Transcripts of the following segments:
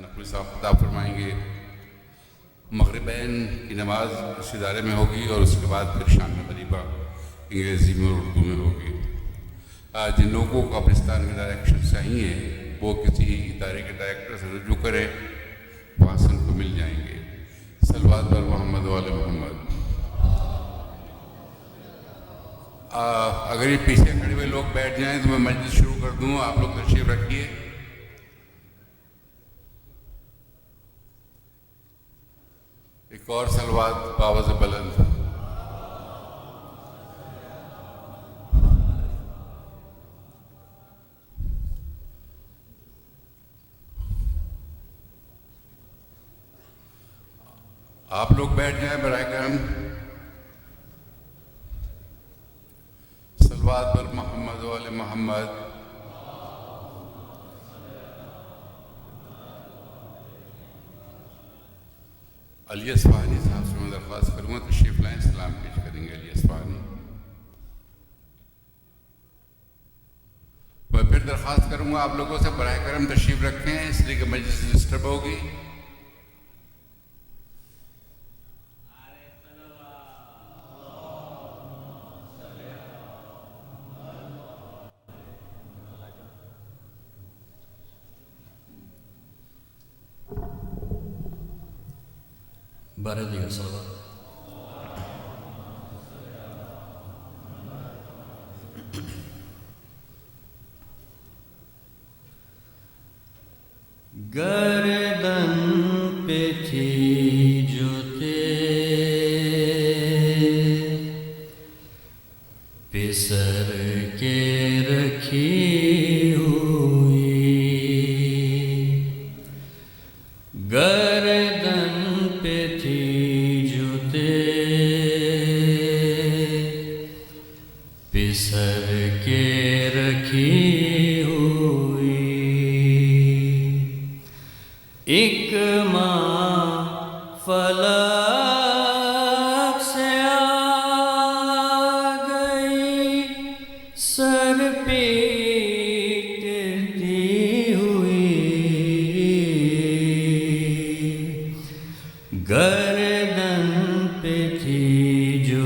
نقوی صاحب خطاب فرمائیں گے. مغربین کی نماز اس ادارے میں ہوگی اور اس کے بعد پھر شام غریبہ انگریزی میں اور اردو میں ہوگی. جن لوگوں کو قبرستان کے ڈائریکشن چاہیے وہ کسی ادارے کے ڈائریکٹر سے رجوع کرے، وہاں سے ان کو مل جائیں گے. صلوات بر محمد و آل محمد. اگر یہ پیچھے کھڑے ہوئے لوگ بیٹھ جائیں تو میں مجلس شروع کر دوں. آپ لوگ تشریف رکھیے. ایک اور صلوات بآواز بلند. آپ لوگ بیٹھ جائیں برائے کرم. صلوات بر محمد و آل محمد. علی اصفہانی صاحب سے میں درخواست کروں گا تشریف لائیں، سلام پیش کریں گے. علی اصفہانی. میں پھر درخواست کروں گا آپ لوگوں سے براہ کرم تشریف رکھیں، اس لیے کہ مجلس ڈسٹرب ہوگی. بارہ دیگر صلوات. گردن پہ تھی جو پسر کے رکھی ہوئی، گردن پہ تھی جو پسر کے رکھی ہوئی، ایک ماں فلک سے آ گئی، سر پیٹتی ہوئی، گردن پہ تھی جو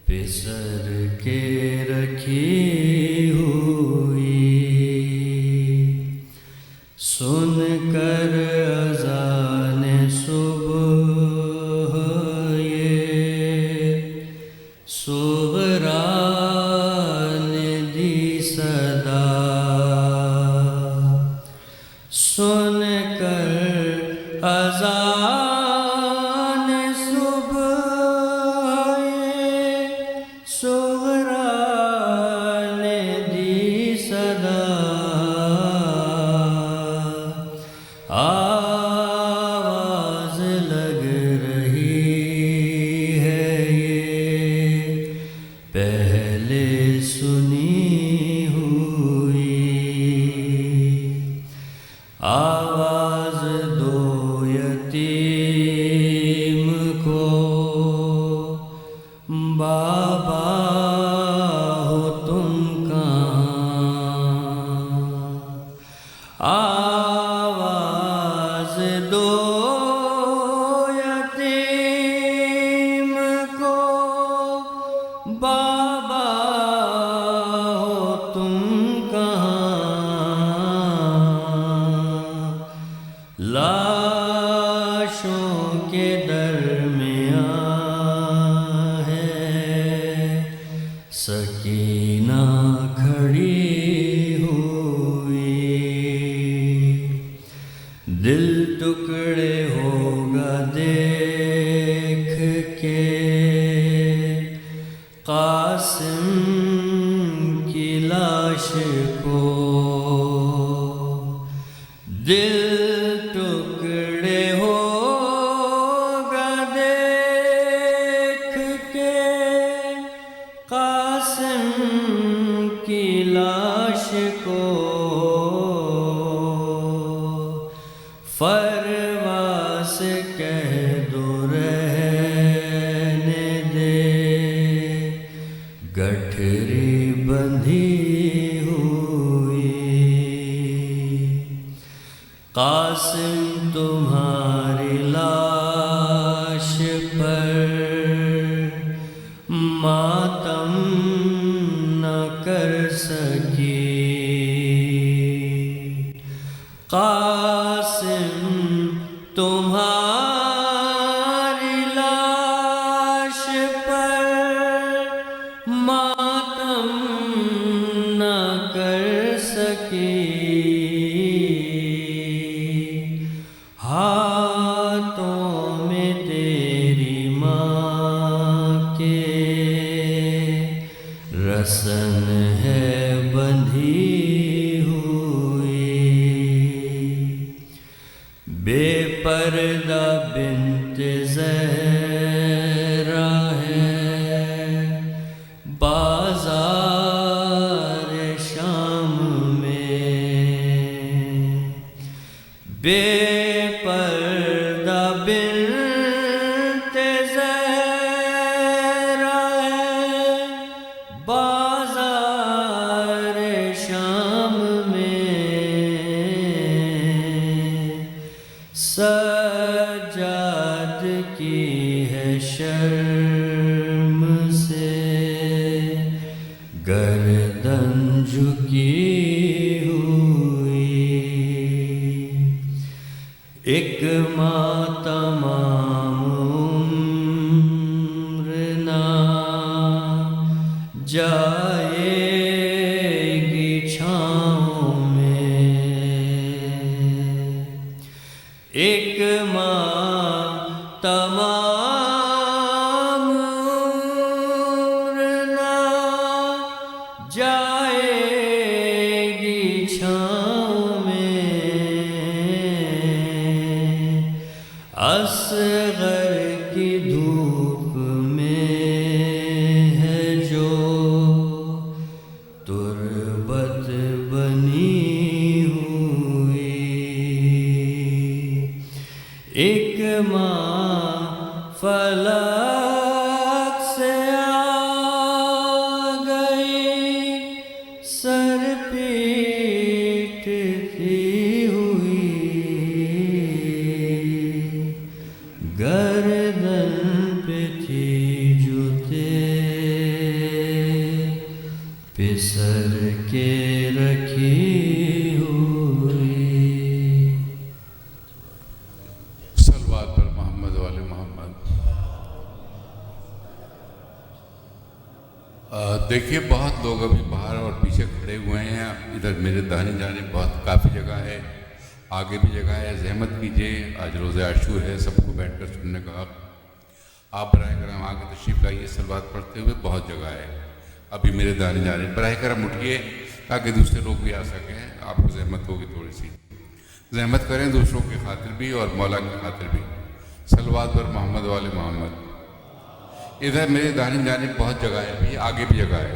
پسر کے رکھی ہوئی، سن کر اذان صبح یہ صغریٰ نے دی صدا، سن کر اذان آواز لگ رہی ہے یہ پہلے سنی ہوئی، آواز دو یتیم کو بابا ہو تم کہاں، آواز دو یتیم کو بابا ہو تم کہاں، لاشوں کے درمیان ہے سکینہ کھڑی ہوئی، دل ٹکڑے ہوگا دیکھ کے قاسم کی لاش کو، دل ٹکڑے ہوگا دیکھ کے قاسم کی لاش کو، فرواس کہہ دو رہنے دے، گٹھری بندھی ہوئی، قاسم تمہاری لاش پر ماتم نہ کر سکی، قاسم تمہاری لاش پر ماتم نہ کر سکی، ہاتھوں میں تیری ماں کے رسن ہے بندھی ہوئی، بے پردہ بنت زہرا ہے بازار شام میں، بے پردہ بنت زہرا ہے بازار شام میں، سجاد کی ہے شرم سے گردن جھکی ہوئی، ایک ماں تمام عمر نہ جائے گی چھاؤں میں، ایک ماں تمام عمر نہ جائے گی چھاؤں میں، اصغر کی دھوپ میں ہے جو تربت بنی ہوئی، ایک ماں فلک سے آ گئی سر پیٹتی ہوئی، گردن پہ تھی جوتے پسر کے رکھی ہوئی۔ صلوات پر محمد والے محمد۔ دیکھیے بہت لوگ ابھی باہر اور پیچھے کھڑے ہوئے ہیں، ادھر میرے داہنی جانب بہت کافی جگہ ہے، آگے بھی جگہ ہے، زحمت کیجیے، آج روزہ عاشور ہے، سب کو بیٹھ کر سننے کا حق، آپ براہ کرم آگے تشریف لائیے، صلوات پڑھتے ہوئے بہت جگہ ہے، ابھی میرے داہنی جانب براہ کرم اٹھیے تاکہ دوسرے لوگ بھی آ سکیں، آپ کو زحمت ہوگی تھوڑی سی، زحمت کریں دوسروں کی خاطر بھی اور مولا کی خاطر بھی، صلوات پر محمد والے محمد۔ ادھر میرے داہنی جانب بہت جگہ ہے، ابھی آگے بھی جگہ ہے،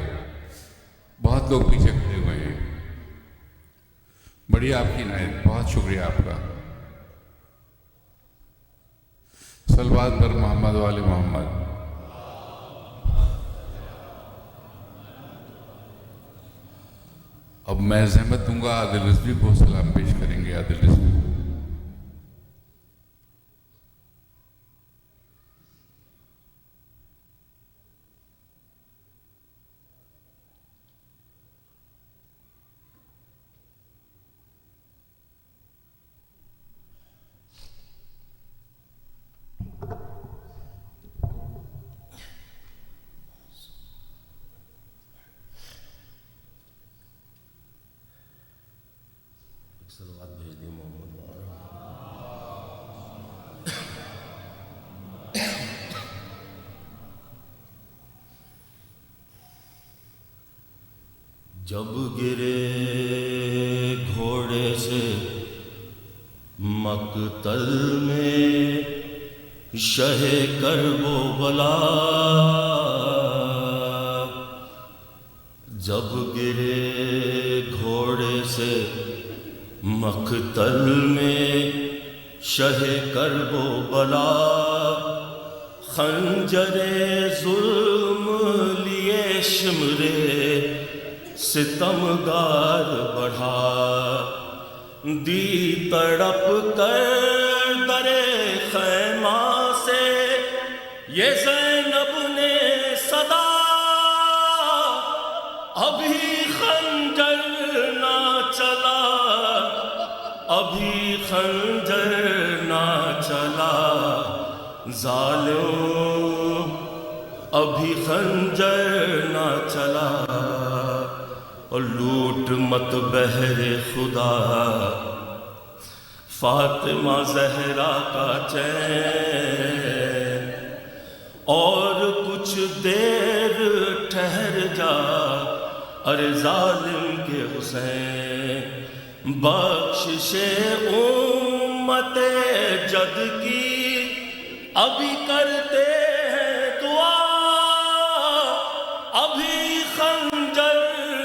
بہت لوگ پیچھے کھڑے ہوئے ہیں، بڑی آپ کی عنایت، بہت شکریہ آپ کا۔ صلوات پر محمد والے محمد۔ اب میں زحمت دوں گا، عادل رضوی کو سلام پیش کریں گے، عادل رضوی۔ صلوات بھیج دی محمد وعلیہ۔ جب گرے گھوڑے سے مقتل میں شہ کرب و بلا، جب گرے گھوڑے سے مقتل میں شہ کرب و بلا، خنجر ظلم لیے شمرے ستمگار بڑھا، دی تڑپ کر درے خیمہ سے یہ زینب نے صدا، ابھی خنجر نہ چلا، ابھی خنجر نہ چلا، ظالم ابھی خنجر نہ چلا، اور لوٹ مت بہر خدا فاطمہ زہرا کا چین، اور کچھ دیر ٹھہر جا، ارے ظالم کے حسین، بخشش امت جد کی ابھی کرتے ہیں دعا، ابھی خنجر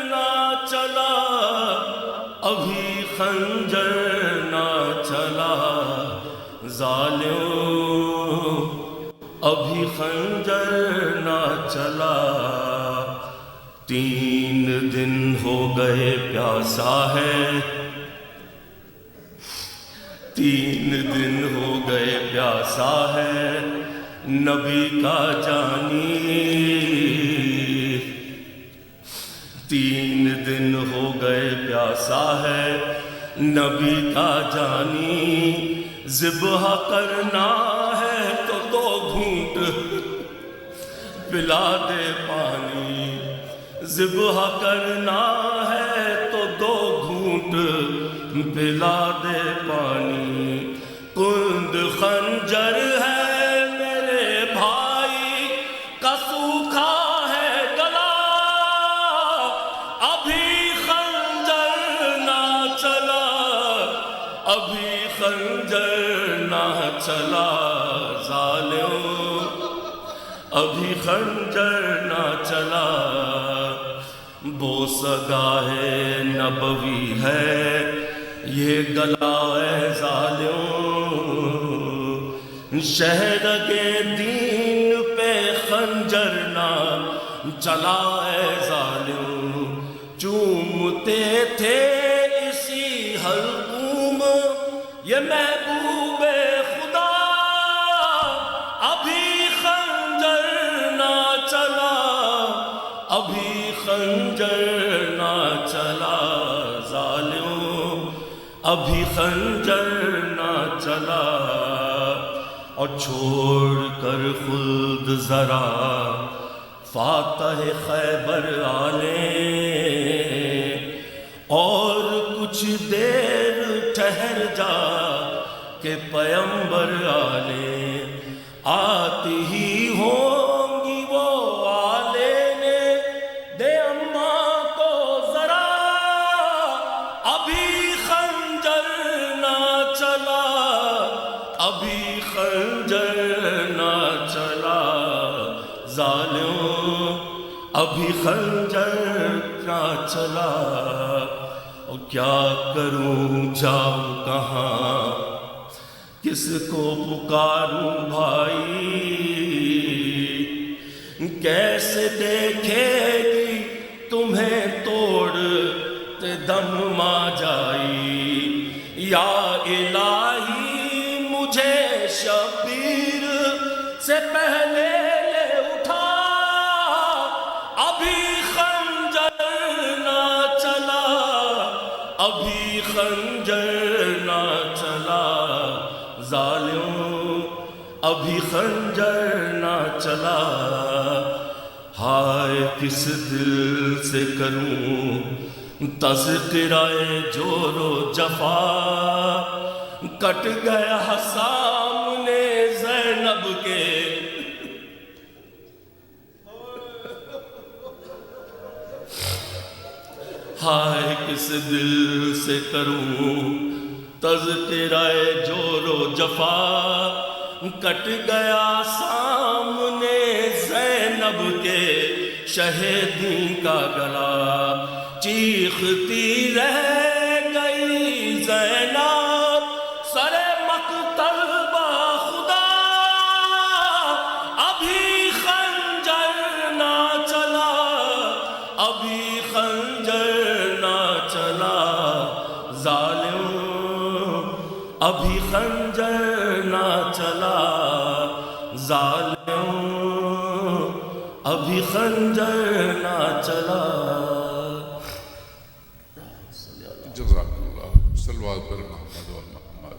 نہ چلا، ابھی خنجر نہ چلا، ظالم ابھی خنجر نہ چلا، 3 دن ہو گئے پیاسا ہے، 3 دن ہو گئے پیاسا ہے نبی کا جانی، 3 دن ہو گئے پیاسا ہے نبی کا جانی، ذبح کرنا ہے تو 2 گھونٹ پلا دے پانی، ذبح کرنا ہے تو 2 گھونٹ پلا دے پانی، کند خنجر ہے میرے بھائی کا سوکھا ہے گلا، ابھی خنجر نہ چلا، ابھی خنجر نہ چلا، ظالم ابھی خنجر نہ چلا، بوسگاہ نبوی ہے یہ گلا اے ظالم، شہد کے دین پہ خنجر نہ چلا اے ظالم، چومتے تھے اسی حلقوم یہ محبوب خدا، ابھی خنجر نہ چلا، ابھی خنجر نہ چلا، ظالم ابھی خنجر نہ چلا، اور چھوڑ کر خلد ذرا فاتح خیبر آلے، اور کچھ دیر ٹھہر جا کہ پیمبر آلے، آتی ہی ہوں گی وہ آلے نے دے اماں کو ذرا، ابھی خنجر نہ چلا، ابھی خنجر نہ چلا، ظالم ابھی خنجر نہ چلا، اور کیا کروں جاؤں کہاں کس کو پکاروں بھائی، کیسے دیکھے گی تمہیں توڑتے دم ماں جائی، یا الہی مجھے شبیر سے پہلے لے اٹھا، ابھی خنجر نہ چلا، ابھی خنجر نہ چلا، ظالم ابھی خنجر نہ چلا، ہائے کس دل سے کروں تذکرہ جور و جفا، کٹ گیا سامنے زینب کے ہائے کس دل سے کروں تذکرہ جور و جفا، کٹ گیا سامنے زینب کے شہیدی کا گلا، چیختی رہ گئی زینب سر مقتل با خدا، ابھی خنجر نہ چلا، ابھی خنجر نہ چلا، ظالم بھی خنجر نہ چلا. جزاک اللہ. صلوات پر محمد و محمد.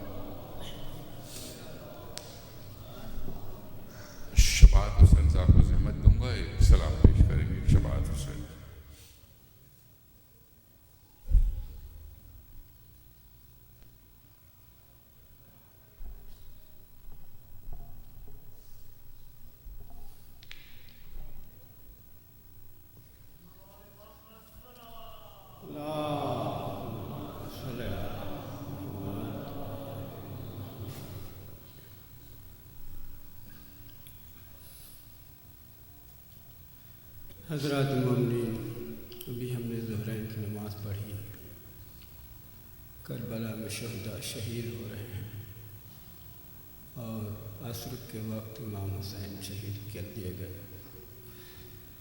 شفاعت حسین صاحب کو زحمت دوں گا، ایک سلام پیش کریں گے. شفاعت حسین. حضرات مومنین، ابھی ہم نے ظہرین کی نماز پڑھی. کربلا میں شہداء شہید ہو رہے ہیں اور عصر کے وقت امام حسین شہید کر دیے گئے.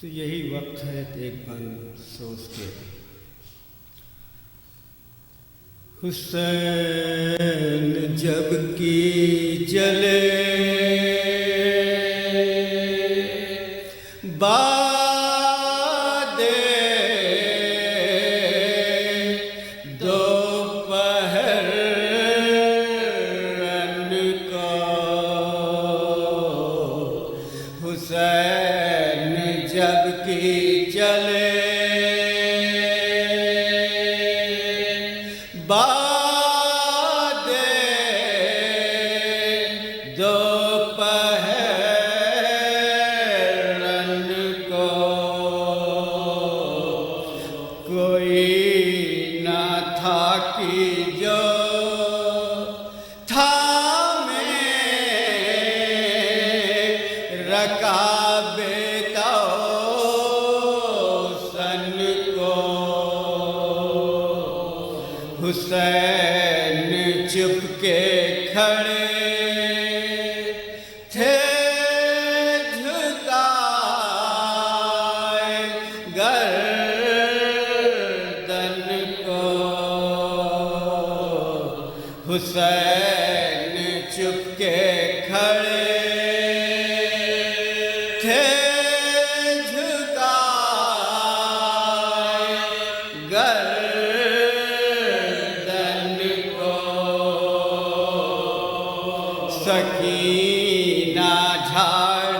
تو یہی وقت ہے کہ ایک بند سوچ کے حسین جب کی جلے حسین چپ کے کھڑے تھے، جھکائے گردن کو. حسین چپ کے کھڑے تھے، سکینہ جھاڑ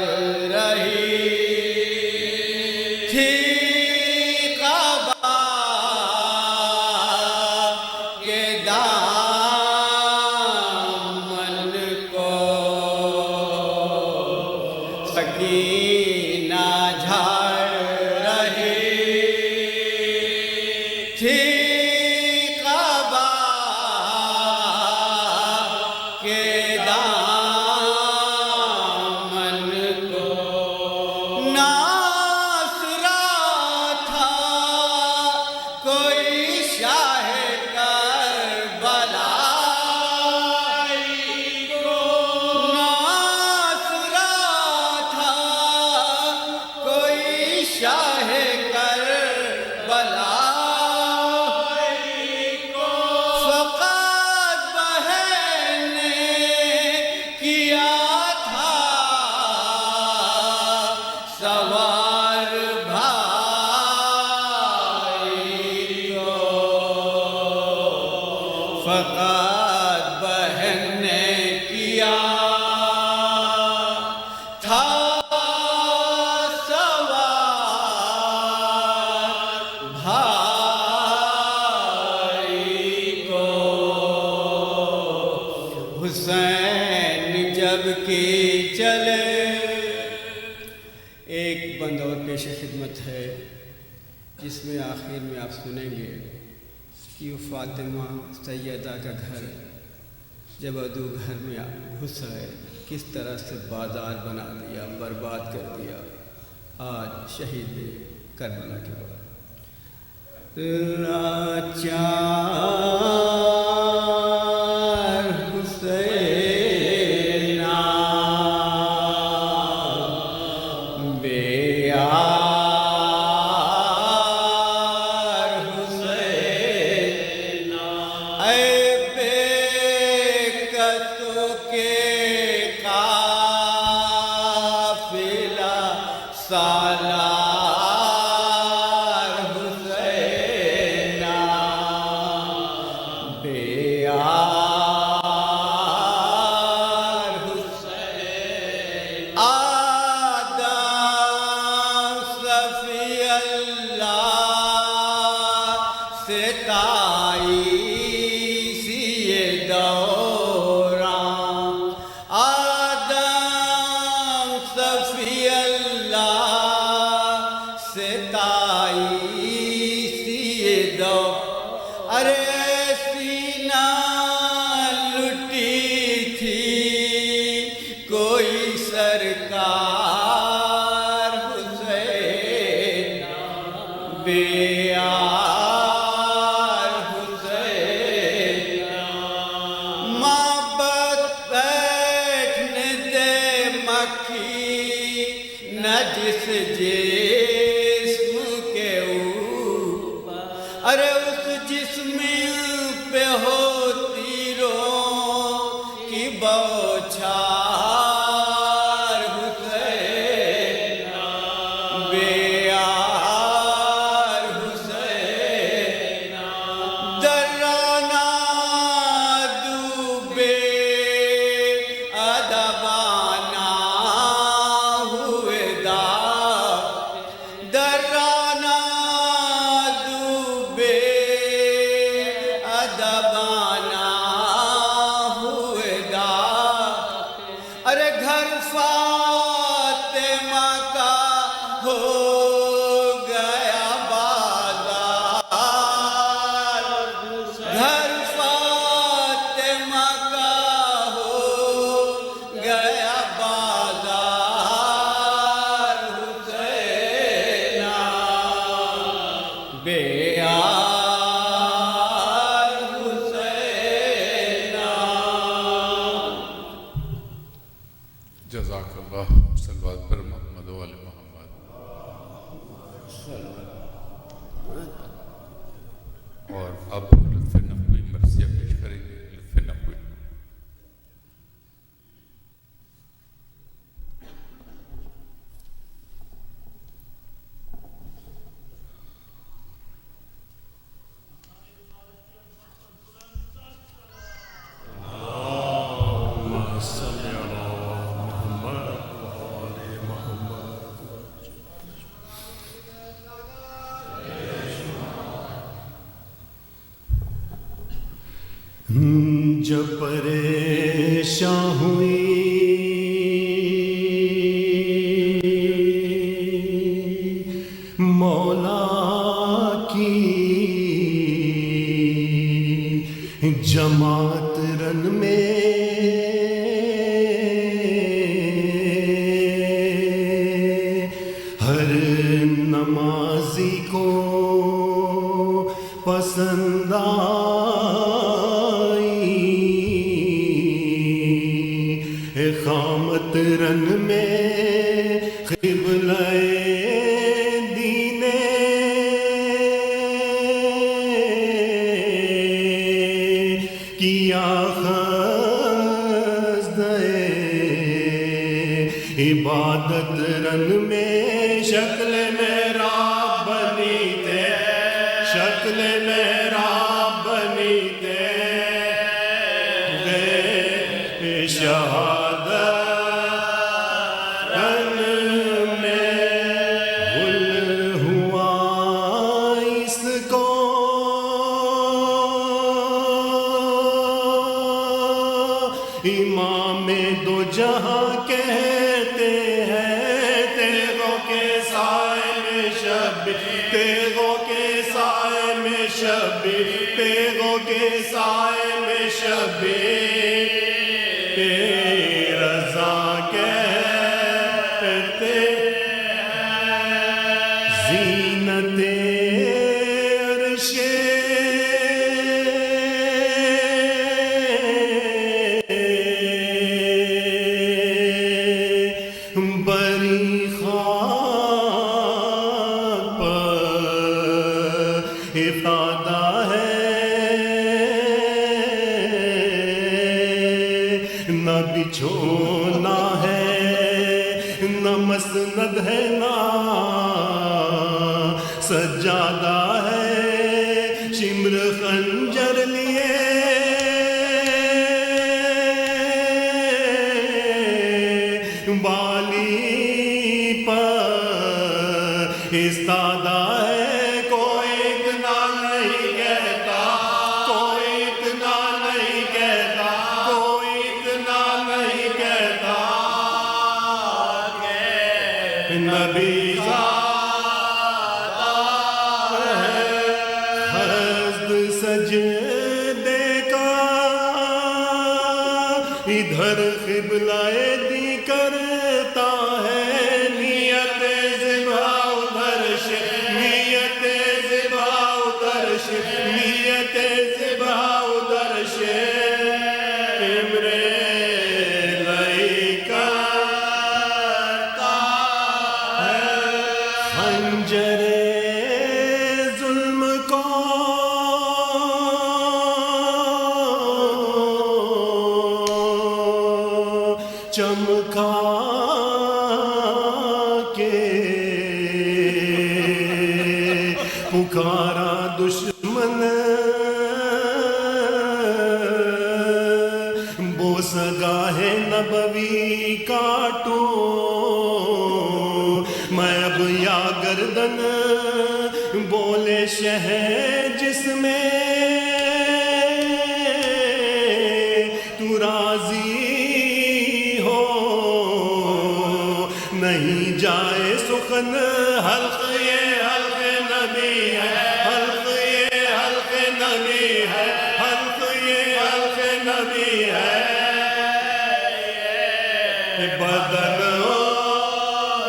رہی تھی قبا کے دامن کو. سکینہ جھاڑ رہی تھی قبا کے فقط بہن نے کیا تھا سوار بھائی کو. حسین جب کی چلے. ایک بند اور پیش خدمت ہے جس میں آخر میں آپ سنیں گے کہ وہ فاطمہ سیدہ کا گھر جب عدو گھر میں گھس آئے کس طرح سے بازار بنا دیا، برباد کر دیا. آج شہید کربلا کے بعد لاچار حسین بے سالہ سی دو ارے سینہ لٹی تھی کوئی سرکار حسین بے یار حسین محبت بیٹھنے دے مکھی نہ جس جسم کے اوپر ارے اس جسم پہ ہوتی رو کی بوچھار حسین بے یار حسین درانا ڈوبے ادبانا ہوئے دا درانا ڈوبے ادبانا ہوئے دا ارے گھر فاطمہ کا ہو گیا بازار گھر فاطمہ کا ہو گیا بازار حسین بے یار حسین جزاک اللہ صلوات پر محمد و علی محمد. اور اب لطف نبوی مرثیہ پیش کریں گے. لطف نبوی. جب پریشاں ہوئی مولا کی جماعت رن میں ہر نمازی کو پسند خامت رن میں قبلہ دین کیا قصد عبادت رن میں شکل محراب بنی تھے شکل محراب بنی تھے شہادت رن میں گل ہوا اس کو امام دو جہاں کہتے ہیں تیغوں کے سائے میں شبیر تیغوں کے سائے میں شبیر تیغوں کے سائے میں شبیر رضا کہتے زینت عرش بری خاک پر افادہ ہے نہ بچھونا ہے نہ مسند ہے نہ سجادہ ہے شمر خنجر لیے بالی پر استادہ ہے کوئی اتنا نہیں کہتا کوئی اتنا نہیں کہتا کوئی اتنا نہیں کہتا کہ نبی زادہ گھر قبلہ دی کرتا ہے نیت ذبح ادھر سے نیت ذبح ادھر سے نیت ذبح ادھر سے امرے لئی کرتا ہے خنجر ظلم کو چمکا کے پکارا دشمن بوسگاہ نبوی کاٹوں میں اب یا گردن بولے شہ جس میں تو راضی نہیں جائے سخن حلق یہ حلق نبی ہے حلق یہ حلق نبی ہے حلق یہ حلق نبی ہے بدن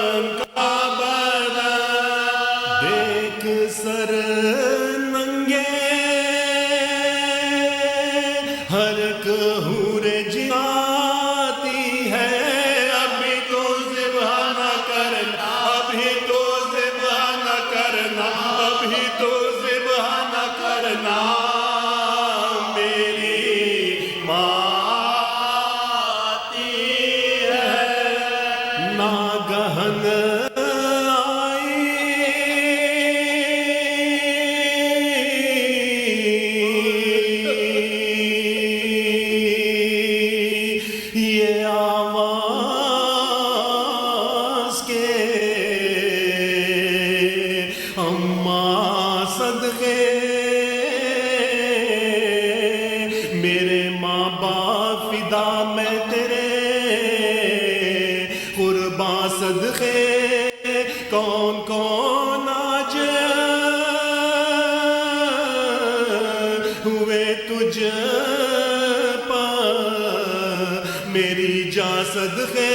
ان کا بدن دیکھ سر ننگے ہر ایک حور جاتی ہے ابھی تو ذبح نہ کرنا ابھی تو ذبح نہ کرنا ابھی تو ذبح نہ کرنا میری ماں آتی ہے ناگہن یہ آواز کے اماں صدقے میرے ماں باپ فدا میں تیرے قرباں صدقے کون کون آج ہوئے تجھ میری جاں صدقے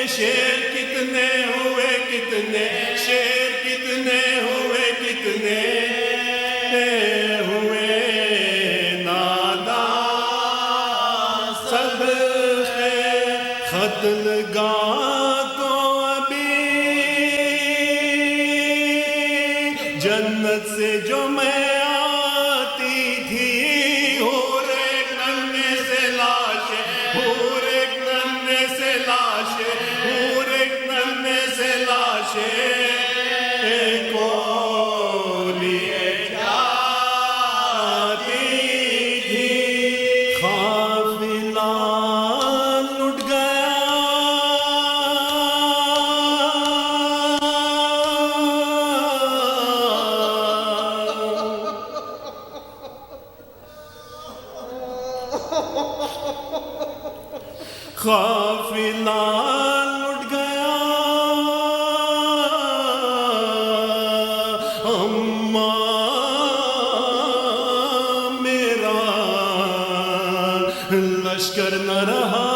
شیر کتنے ہوئے کتنے شیر کتنے ہوئے کتنے ہوئے نادان صدقے خط لگا کو ابھی جنت سے جو میں آتی تھی اور ایک ننے سے لاشیں اور ایک ننے سے لاشیں اور ایک ننے سے لاشیں کو لیے جاتی تھی قافلہ لٹ گیا قافلہ لٹ گیا اماں میرا لشکر نہ رہا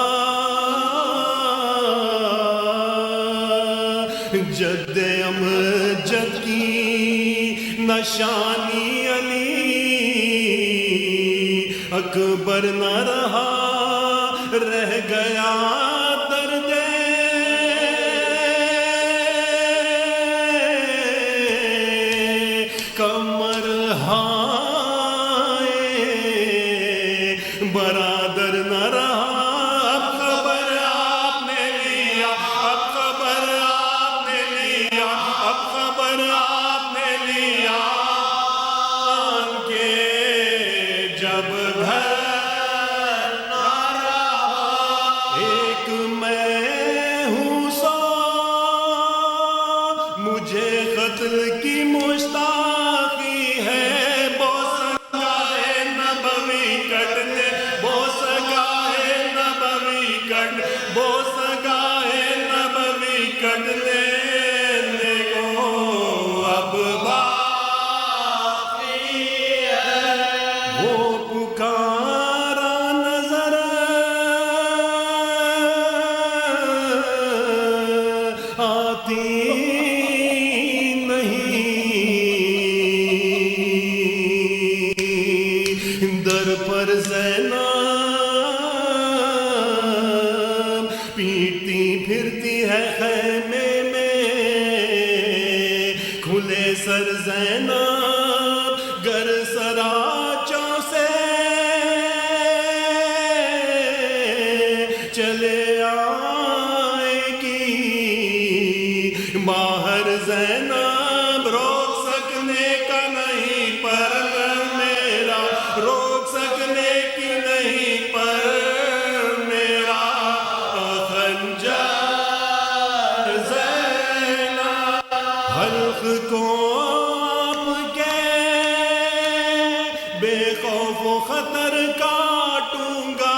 جد امجد کی نشانی علی اکبر نہ رہا رہ گیا درد کمر ہائے برادر نہ رہا اب خبر آپ نے لیا اب خبر آپ نے لیا اب خبر آپ نے لیا کہ جب گھر ایک پر زینب پیٹتی پھرتی ہے خیمے میں، کھلے سر زینب گر سراچوں سے چلے آئے گی باہر زینب، روک سکنے کا نہیں پر میرا، روک سکنے کی نہیں پر میرا خنجر زینب، حلق کو آپ کے بے خوف و خطر کاٹوں گا،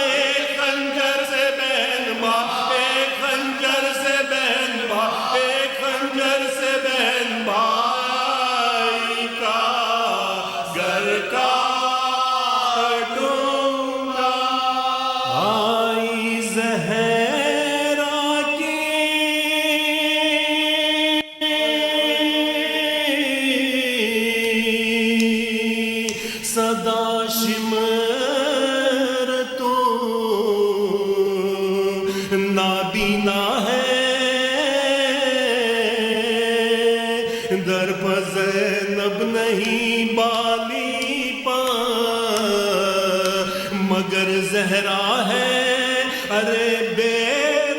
ایک خنجر سے بہن ماں، ایک خنجر سے بہن ماں، ایک خنجر سے بہن بھائی کا گر کاٹوں گا۔ آئی زہرا کی صدا شمر تو نابینا ہے، در پر زینب نہیں بالی پر مگر زہرا ہے، ارے بے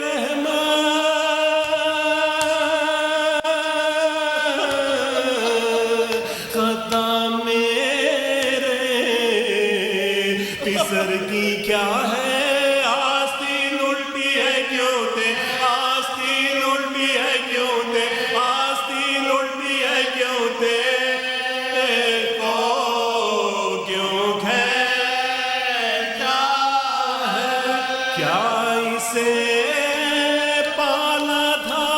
رحم خطا میرے پسر کی کیا ہے، آستین الٹی ہے کیوں تے، آستین الٹی ہے کیوں تے، آستین الٹی ہے کیوں تے، کو کیوں کھینچا ہے، کیا اسے پالا تھا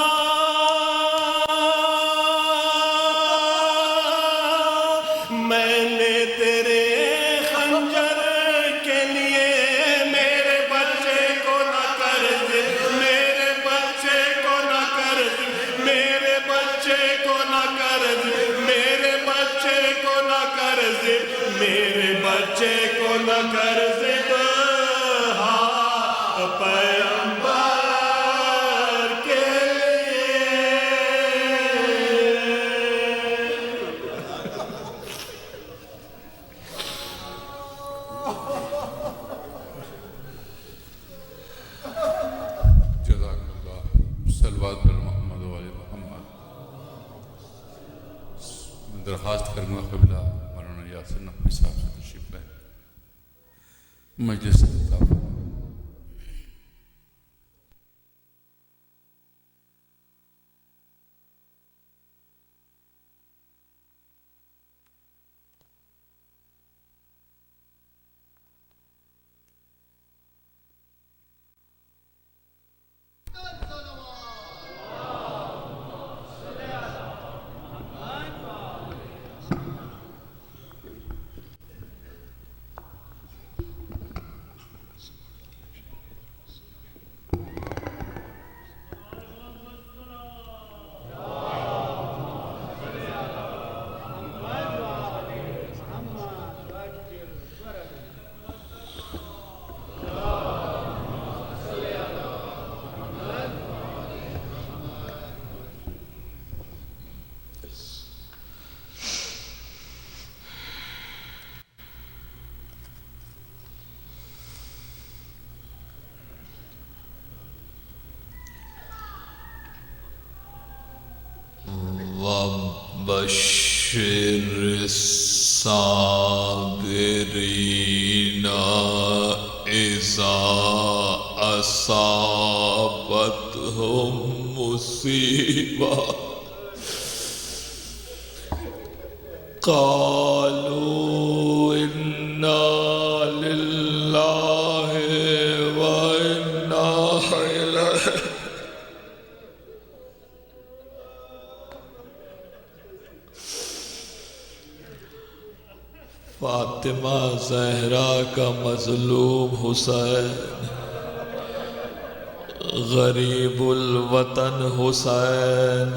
میں نے تیرے خنجر کے لیے، میرے بچے کو نہ کر دے، میرے بچے کو نہ کر دے، میرے بچے کو نہ کر دے، میرے بچے کو نہ کر دے، میرے بچے کو نہ کر دے، پیغمبر کے لیے۔ جزاک اللہ، صلوات پر محمد و آل محمد۔ درخواست کروں گا قبلہ مولانا یاسر نقوی صاحب سے تشریف لائیں، مجلس خطاب۔ وبشر الصابرين إذا أصابتهم مصيبة قالوا إنا لله وإنا إليه فاطمہ زہرا کا مظلوم حسین، غریب الوطن حسین،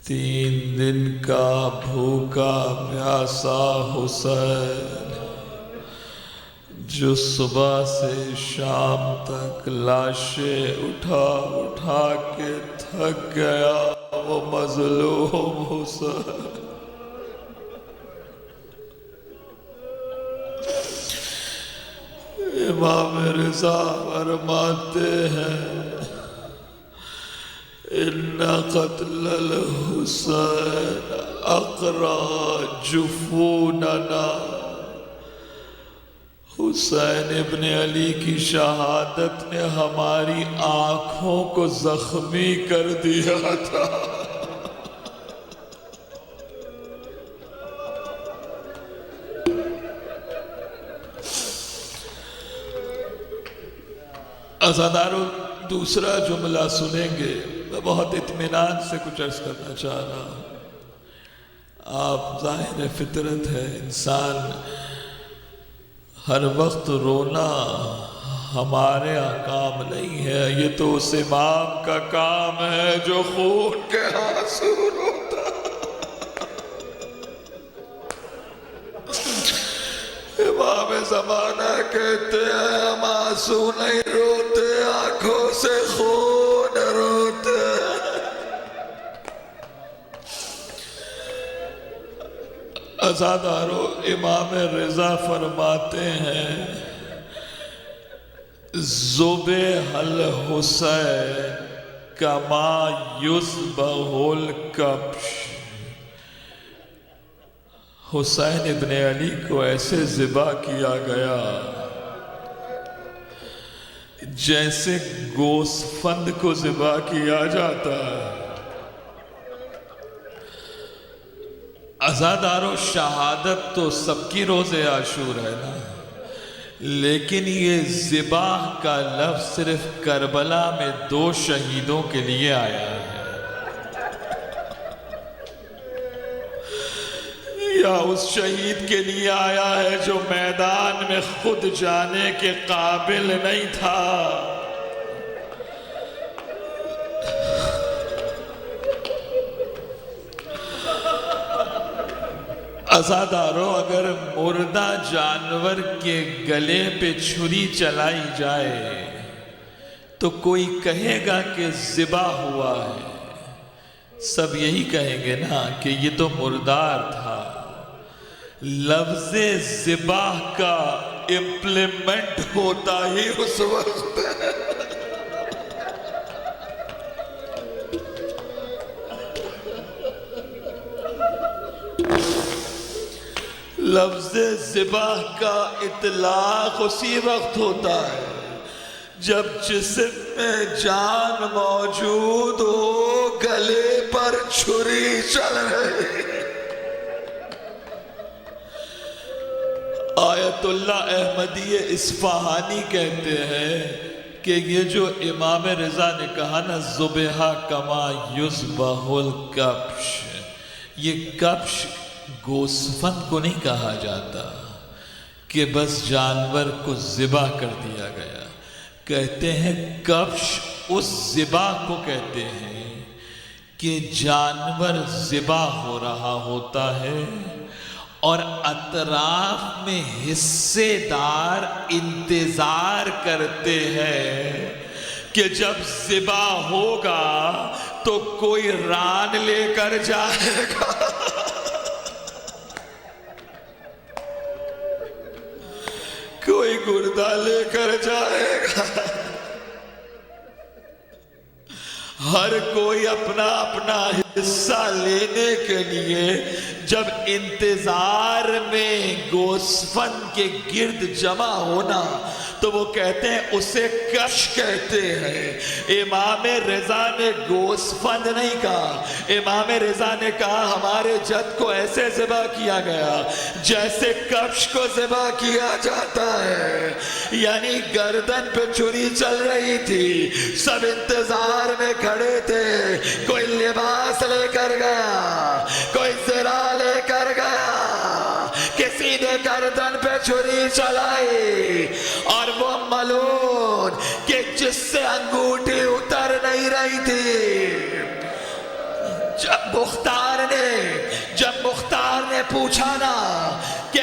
3 دن کا بھوکا پیاسا حسین، جو صبح سے شام تک لاشیں اٹھا اٹھا کے تھک گیا وہ مظلوم حسین. امام رضا فرماتے ہیں ان قتل الحسین اقرا جفوننا. حسین ابن علی کی شہادت نے ہماری آنکھوں کو زخمی کر دیا تھا. عزادارو دوسرا جملہ سنیں گے. میں بہت اطمینان سے کچھ عرض کرنا چاہ رہا ہوں. آپ ظاہر فطرت ہے انسان ہر وقت رونا ہمارے کام نہیں ہے. یہ تو اس امام کا کام ہے جو خون کے آنسو روتا. امام زمانہ کہتے ہیں ہم آنسو نہیں روتے آنکھوں سے خون روتے. عزادارو امام رضا فرماتے ہیں ذبح الحسین کما یذبح الکبش. حسین ابن علی کو ایسے ذبح کیا گیا جیسے گوسفند کو ذبح کیا جاتا ہے. عزادارو شہادت تو سب کی روز عاشور ہے نا، لیکن یہ ذبح کا لفظ صرف کربلا میں 2 شہیدوں کے لیے آیا ہے. یا اس شہید کے لیے آیا ہے جو میدان میں خود جانے کے قابل نہیں تھا. عزادارو اگر مردہ جانور کے گلے پہ چھری چلائی جائے تو کوئی کہے گا کہ ذبح ہوا ہے. سب یہی کہیں گے نا کہ یہ تو مردار تھا. لفظ ذبح کا امپلیمنٹ ہوتا ہی اس وقت ہے. لفظ ذبح کا اطلاق اسی وقت ہوتا ہے جب جسم میں جان موجود ہو گلے پر چھری چل رہی. آیت اللہ احمدی اصفہانی کہتے ہیں کہ یہ جو امام رضا نے کہا نا ذبح کما یذبح الکبش، یہ کبش گوسفند کو نہیں کہا جاتا کہ بس جانور کو ذبح کر دیا گیا. کہتے ہیں کبش اس ذبح کو کہتے ہیں کہ جانور ذبح ہو رہا ہوتا ہے اور اطراف میں حصے دار انتظار کرتے ہیں کہ جب ذبح ہوگا تو کوئی ران لے کر جائے گا. کوئی گردہ لے کر جائے گا. ہر کوئی اپنا اپنا حصہ لینے کے لیے جب انتظار میں گوسفند کے گرد جمع ہونا تو وہ کہتے ہیں اسے کبش کہتے ہیں. امام رضا نے گوسفند نہیں کہا. امام رضا نے کہا ہمارے جد کو ایسے ذبح کیا گیا جیسے کبش کو ذبح کیا جاتا ہے. یعنی گردن پہ چھری چل رہی تھی، سب انتظار میں کھڑے تھے. کوئی لباس لے کر گیا، کوئی زرا لے کر گیا، کسی نے گردن پہ چھری چلائی اور وہ ملون کہ جس سے انگوٹھی اتر نہیں رہی تھی. جب مختار نے پوچھا نا کہ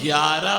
11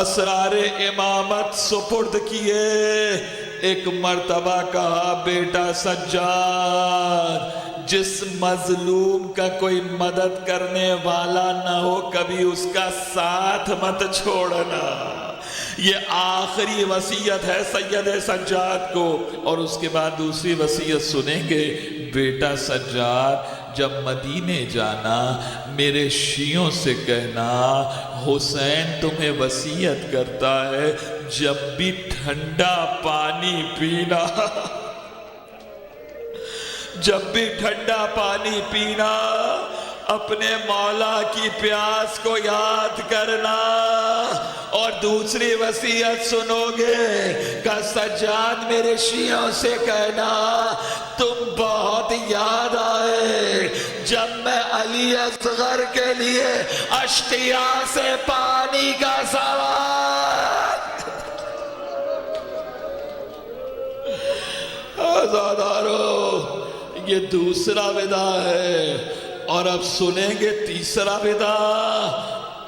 اسرار امامت سپرد کیے. ایک مرتبہ کہا بیٹا سجاد جس مظلوم کا کوئی مدد کرنے والا نہ ہو کبھی اس کا ساتھ مت چھوڑنا. یہ آخری وصیت ہے سید سجاد کو. اور اس کے بعد دوسری وصیت سنیں گے. بیٹا سجاد جب مدینے جانا میرے شیعوں سے کہنا حسین تمہیں وصیت کرتا ہے جب بھی ٹھنڈا پانی پینا جب بھی ٹھنڈا پانی پینا اپنے مولا کی پیاس کو یاد کرنا. اور دوسری وصیت سنو گے کہ سجاد میرے شیعوں سے کہنا تم بہت یاد آئے جب میں علی اصغر کے لیے اشقیا سے پانی کا سوال. آزادارو یہ دوسرا ودا ہے. اور اب سنیں گے تیسرا ودا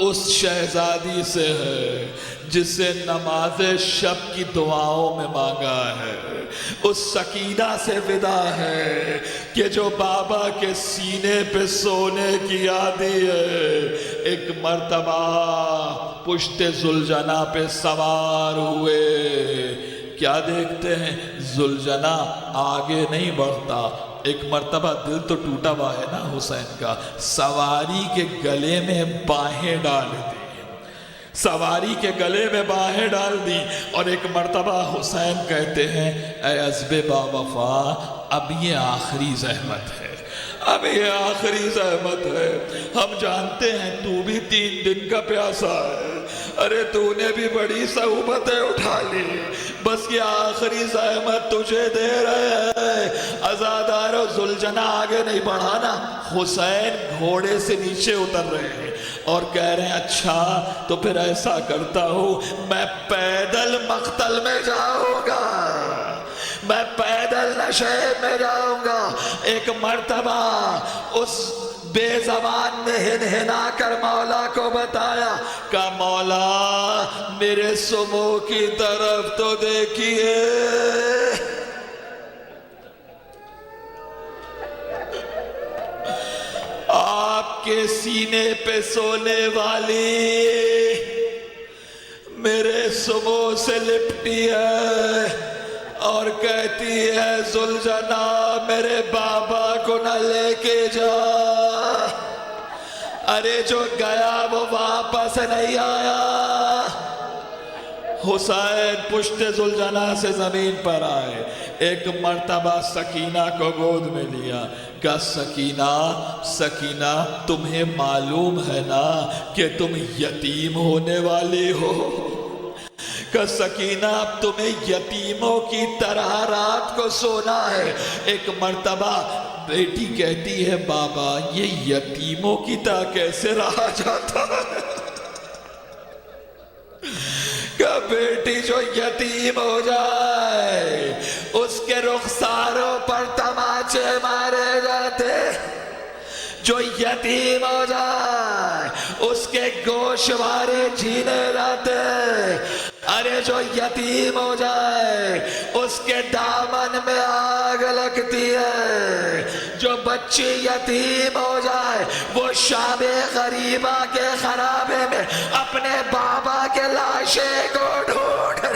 اس شہزادی سے ہے جس سے نماز شب کی دعاؤں میں مانگا ہے. اس سکینہ سے ودا ہے کہ جو بابا کے سینے پہ سونے کی عادی ہے. ایک مرتبہ پشت ذوالجناح پہ سوار ہوئے. کیا دیکھتے ہیں ذوالجناح آگے نہیں بڑھتا. ایک مرتبہ دل تو ٹوٹا ہوا ہے نا حسین کا. سواری کے گلے میں باہیں ڈال دی سواری کے گلے میں باہیں ڈال دی. اور ایک مرتبہ حسین کہتے ہیں اے عزب با وفا اب یہ آخری زحمت ہے اب یہ آخری زحمت ہے. ہم جانتے ہیں تو بھی 3 دن کا پیاسا ہے. ارے تو نے بھی بڑی صعوبتیں اٹھا لی. بس یہ آخری زحمت تجھے دے رہے ہیں. عزادارو ذوالجناح آگے نہیں بڑھانا. حسین گھوڑے سے نیچے اتر رہے ہیں اور کہہ رہے ہیں اچھا تو پھر ایسا کرتا ہوں میں پیدل مقتل میں جاؤں گا میں پیدل نشے میں جاؤں گا. ایک مرتبہ اس بے زبان نے ہنہنا کر مولا کو بتایا کہ مولا میرے سمو کی طرف تو دیکھیے. آپ کے سینے پہ سونے والی میرے سمو سے لپٹی ہے اور کہتی ہے ذوالجناح میرے بابا کو نہ لے کے جا. ارے جو گیا وہ واپس نہیں آیا. حسین پشت ذوالجناح سے زمین پر آئے. ایک مرتبہ سکینہ کو گود میں لیا. کہ سکینہ تمہیں معلوم ہے نا کہ تم یتیم ہونے والی ہو. کہ سکینہ اب تمہیں یتیموں کی طرح رات کو سونا ہے. ایک مرتبہ بیٹی کہتی ہے بابا یہ یتیموں کی طرح کیسے رہا جاتا ہے. کہ بیٹی جو یتیم ہو جائے اس کے رخساروں پر تماچے مارے جاتے. جو یتیم ہو جائے اس کے گوشوارے چھینے جاتے. ارے جو یتیم ہو جائے اس کے دامن میں آگ لگتی ہے. جو بچی یتیم ہو جائے وہ شام غریبہ کے خرابے میں اپنے بابا کے لاشے کو ڈھونڈ.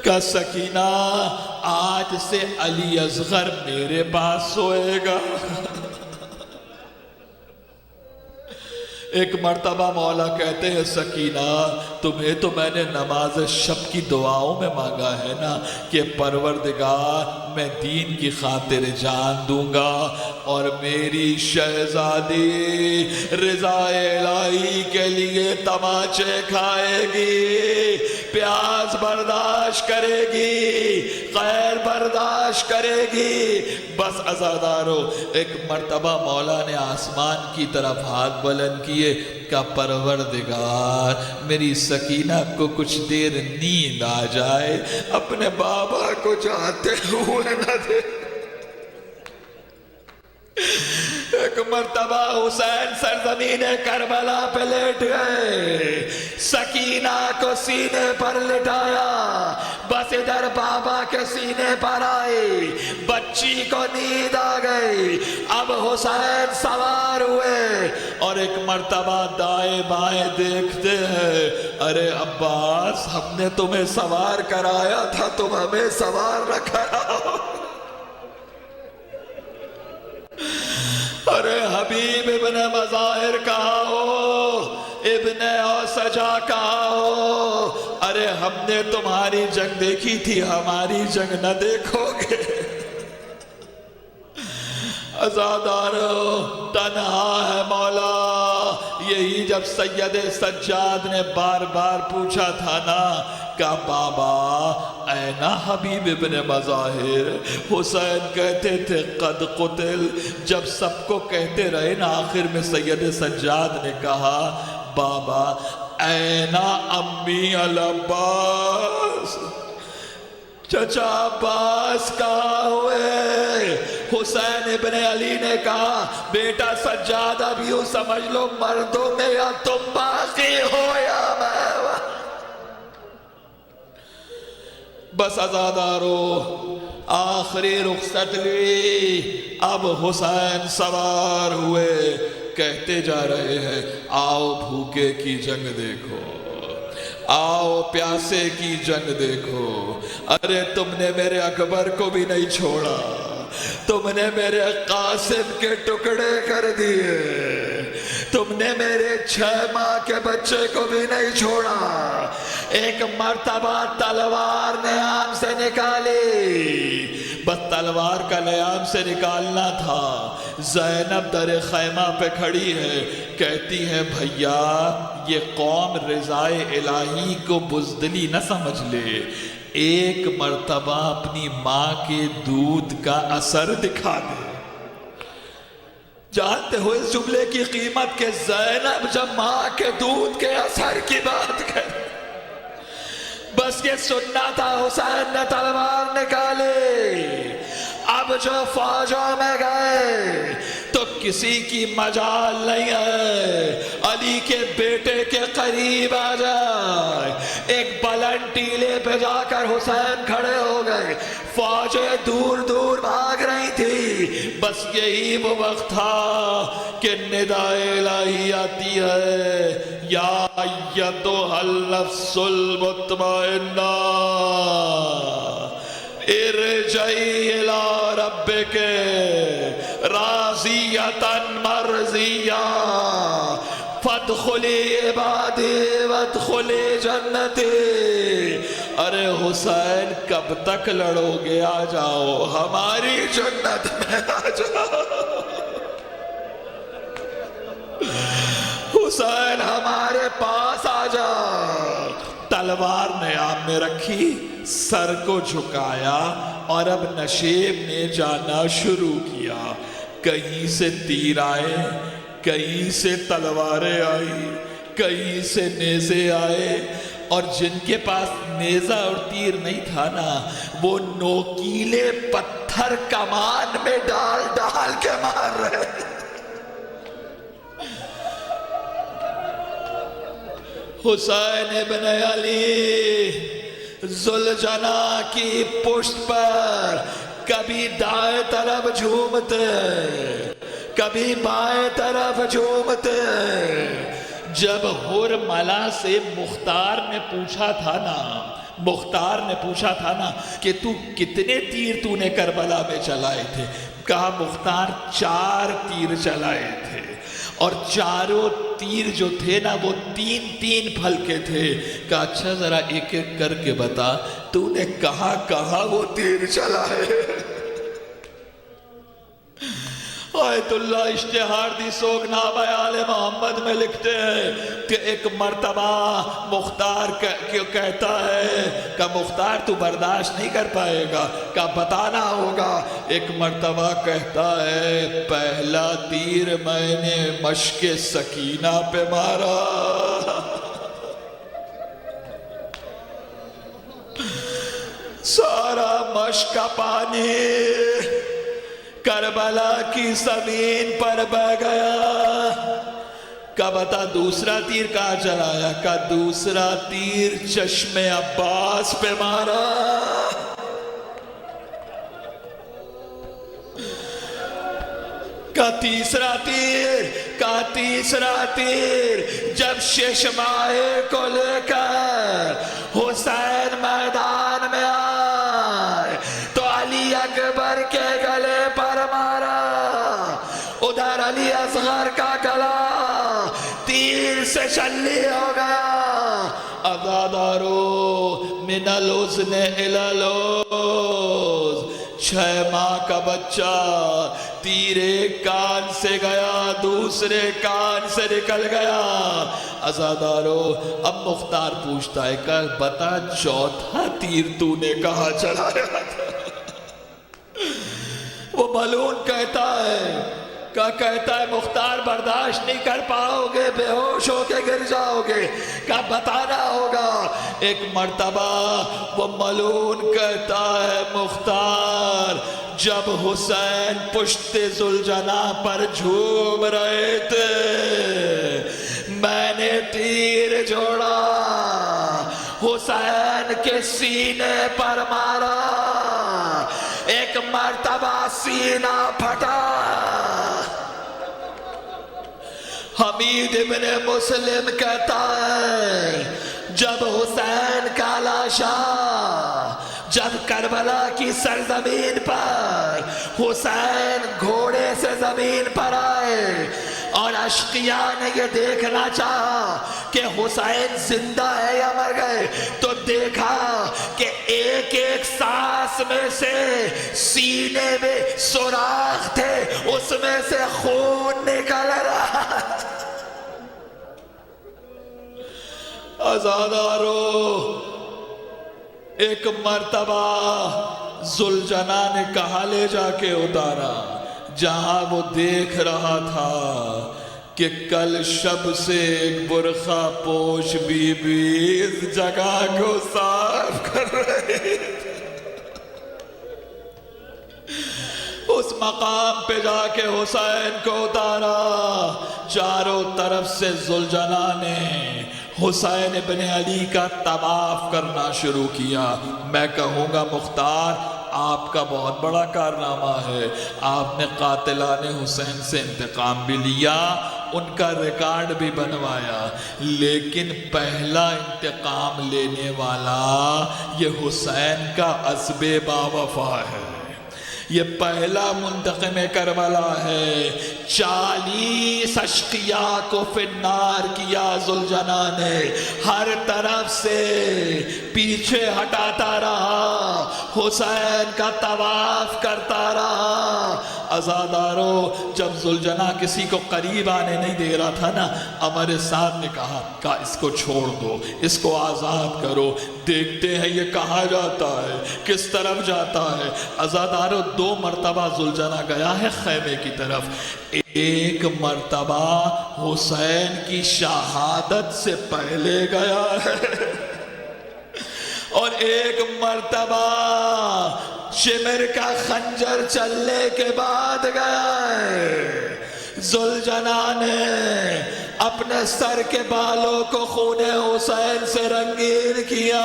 کہ سکینہ آج سے علی اصغر میرے پاس سوئے گا. ایک مرتبہ مولا کہتے ہیں سکینہ تمہیں تو میں نے نماز شب کی دعاؤں میں مانگا ہے نا کہ پروردگار میں دین کی خاطر جان دوں گا اور میری شہزادی رضا الہی کے لیے تماچے کھائے گی, پیاس برداشت کرے گی, خیر برداشت کرے گی. بس عزادارو ایک مرتبہ مولا نے آسمان کی طرف ہاتھ بلند کیے کہ پروردگار میری سکینہ کو کچھ دیر نیند آ جائے, اپنے بابا کو جاتے ہوئے نہ دے. ایک مرتبہ حسین سرزمین کربلا پہ لیٹ گئے، سکینہ کو سینے پر لٹایا، بس ادھر بابا کے سینے پر آئی، بچی کو نیند آ گئی۔ اب حسین سوار ہوئے اور ایک مرتبہ دائیں بائیں دیکھتے ہیں، ارے عباس ہم نے تمہیں سوار کرایا تھا، تم ہمیں سوار نہ کراؤ۔ ارے حبیب ابن مظاہر کہا ہو، ابن اوسجا کہا ہو، ارے ہم نے تمہاری جنگ دیکھی تھی، ہماری جنگ نہ دیکھو گے؟ عزادارو تنہا ہے مولا، یہی جب سید سجاد نے بار بار پوچھا تھا نا، کہا بابا اینا حبیب ابن مظاہر؟ حسین کہتے تھے قد قتل۔ جب سب کو کہتے رہے نا، آخر میں سید سجاد نے کہا بابا اینا امی العباس، چچا عباس کہاں ہوئے؟ حسین ابن علی نے کہا بیٹا سجاد اب یوں سمجھ لو مردوں میں یا تم باقی ہو یا میں۔ بس عزادارو آخری رخصت لی، اب حسین سوار ہوئے، کہتے جا رہے ہیں آؤ بھوکے کی جنگ دیکھو، آؤ پیاسے کی جنگ دیکھو۔ ارے تم نے میرے اکبر کو بھی نہیں چھوڑا، تم نے میرے قاسم کے ٹکڑے کر دیے، تم نے میرے 6 ماہ کے بچے کو بھی نہیں چھوڑا۔ ایک مرتبہ تلوار نیام سے نکالی، بس تلوار کا نیام سے نکالنا تھا، زینب در خیمہ پہ کھڑی ہے، کہتی ہے بھیا یہ قوم رضائے الہی کو بزدلی نہ سمجھ لے، ایک مرتبہ اپنی ماں کے دودھ کا اثر دکھا دے۔ جانتے ہو اس جملے کی قیمت کہ زینب جب ماں کے دودھ کے اثر کی بات کرے، بس یہ سننا تھا۔ حسین نے تلوار نکالی، اب جو فوجوں میں گئے تو کسی کی مجال نہیں ہے علی کے بیٹے کے قریب آ جائے۔ ایک بلند ٹیلے پہ جا کر حسین کھڑے ہو گئے، فوجیں دور دور بھاگ رہی تھی، بس یہی وہ وقت تھا کہ ندائے الہی آتی ہے، یا ایتھا النفس المطمئنہ ارجعی الی ربک راضیۃ مرضیہ فادخلی عبادی وادخلی جنتی۔ ارے حسین کب تک لڑو گے؟ آ جاؤ ہماری جنت میں آ جاؤ، حسین ہمارے پاس آ جاؤ۔ تلوار نیام میں رکھی، سر کو جھکایا اور اب نشیب نے جانا شروع کیا۔ کہیں سے تیر آئے، کہیں سے تلواریں آئی، کہیں سے نیزے آئے، اور جن کے پاس نیزہ اور تیر نہیں تھا نا، وہ نوکیلے پتھر کمان میں ڈال ڈال کے مار رہے۔ حسین ابن علی ذوالجناح کی پشت پر کبھی دائیں طرف جھومتے، کبھی بائیں طرف جھومتے۔ جب حرملہ سے مختار نے پوچھا تھا نا کہ تو کتنے تیر تو نے کربلا میں چلائے تھے؟ کہا مختار 4 تیر چلائے تھے، اور چاروں تیر جو تھے نا وہ 3 پھل کے تھے۔ کہا اچھا ذرا ایک ایک کر کے بتا تو نے کہاں کہاں وہ تیر چلائے؟ آیت اللہ اشتہاردی سوگنامہ آل محمد میں لکھتے ہیں کہ ایک مرتبہ مختار کہتا ہے کہ مختار تو برداشت نہیں کر پائے گا، کہ بتانا ہوگا۔ ایک مرتبہ کہتا ہے پہلا تیر میں نے مشک سکینہ پہ مارا، سارا مشک کا پانی کربلا کی زمین پر بہ گیا۔ کہا بتا دوسرا تیر کہاں چلایا؟ کہا دوسرا تیر چشم عباس پہ مارا۔ کہا تیسرا تیر، کہا تیسرا تیر جب ششمائے کو لے کر حسین میدان میں آئے تو علی اکبر کے گلے پر مارا۔ ادھر علی اصغر کا گلا تیر سے شلی ہو گیا۔ عزادارو من الحزن الی الحزن، 6 ماہ کا بچہ تیر ایک کان سے گیا دوسرے کان سے نکل گیا۔ عزادارو اب مختار پوچھتا ہے کہ بتا چوتھا تیر تو نے کہاں چلایا تھا؟ وہ ملعون کہتا ہے مختار برداشت نہیں کر پاؤ گے، بے ہوش ہو کے گر جاؤ گے، کیا بتانا ہوگا۔ ایک مرتبہ وہ ملعون کہتا ہے مختار جب حسین پشت ذوالجناح پر جھوم رہے تھے میں نے تیر جوڑا، حسین کے سینے پر مارا، ایک مرتبہ سینہ پھٹا۔ حمید ابن مسلم کہتا ہے جب حسین کا لاشا جب کربلا کی سرزمین پر حسین گھوڑے سے زمین پر آئے اور اشقیاء نے یہ دیکھنا چاہا کہ حسین زندہ ہے یا مر گئے تو دیکھا کہ ایک ایک سانس میں سے سینے میں سوراخ تھے، اس میں سے خون نکل رہا۔ عزادارو ایک مرتبہ ذوالجناح نے کہا لے جا کے اتارا جہاں وہ دیکھ رہا تھا کہ کل شب سے ایک برقع پوش بی بی اس جگہ کو صاف کر رہے تھے۔ اس مقام پہ جا کے حسین کو اتارا، چاروں طرف سے ذوالجناح نے حسین ابن علی کا طواف کرنا شروع کیا۔ میں کہوں گا مختار آپ کا بہت بڑا کارنامہ ہے، آپ نے قاتلان حسین سے انتقام بھی لیا، ان کا ریکارڈ بھی بنوایا، لیکن پہلا انتقام لینے والا یہ حسین کا عزب باوفا ہے، یہ پہلا منتقم کربلا ہے۔ 40 اشقیاء کو فی النار کیا ذوالجناح نے، ہر طرف سے پیچھے ہٹاتا رہا، حسین کا طواف کرتا رہا۔ عزادارو جب ذوالجناح کسی کو قریب آنے نہیں دے رہا تھا نا، عمر سعد نے کہا کہ اس کو چھوڑ دو، اس کو آزاد کرو، دیکھتے ہیں یہ کہاں جاتا ہے، کس طرف جاتا ہے۔ عزادارو 2 مرتبہ ذوالجناح گیا ہے خیمے کی طرف، ایک مرتبہ حسین کی شہادت سے پہلے گیا ہے اور ایک مرتبہ شمر کا خنجر چلنے کے بعد گیا ہے۔ ذوالجناح نے اپنے سر کے بالوں کو خون حسین سے رنگین کیا،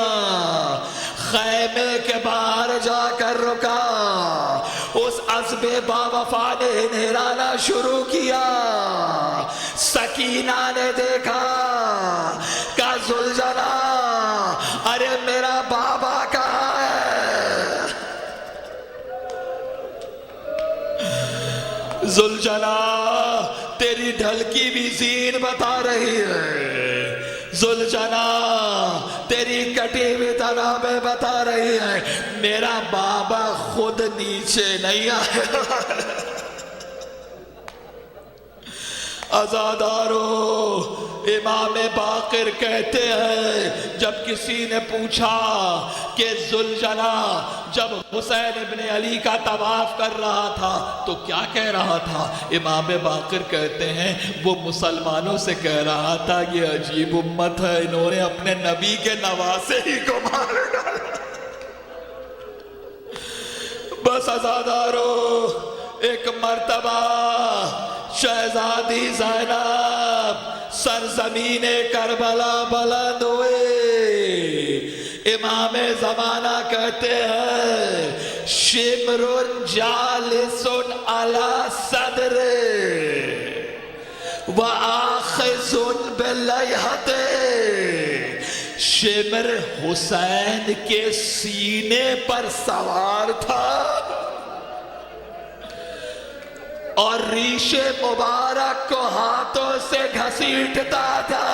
خیمے کے باہر جا کر رکا، اس عزب باوفا نے انہرانا شروع کیا۔ سکینہ نے دیکھا کہ ذوالجناح ارے میرا بابا کہاں ہے؟ ذوالجناح تیری ڈھلکی بھی زین بتا رہی ہے، ذوالجناح تیری کٹی ہوئی تنابیں بتا رہی ہے، میرا بابا خود نیچے نہیں آیا۔ عزادارو امام باقر کہتے ہیں جب کسی نے پوچھا کہ ذوالجناح جب حسین ابن علی کا طواف کر رہا تھا تو کیا کہہ رہا تھا، امام باقر کہتے ہیں وہ مسلمانوں سے کہہ رہا تھا یہ عجیب امت ہے، انہوں نے اپنے نبی کے نواسے ہی کو مار ڈالا۔ بس عزادارو ایک مرتبہ شہزادی زینب سرزمین کربلا بلند ہوئے. امام زمانہ کہتے ہیں شمر جالس علی صدر وآخذ بلیہت. شمر حسین کے سینے پر سوار تھا اور ریش مبارک کو ہاتھوں سے گھسیٹتا تھا.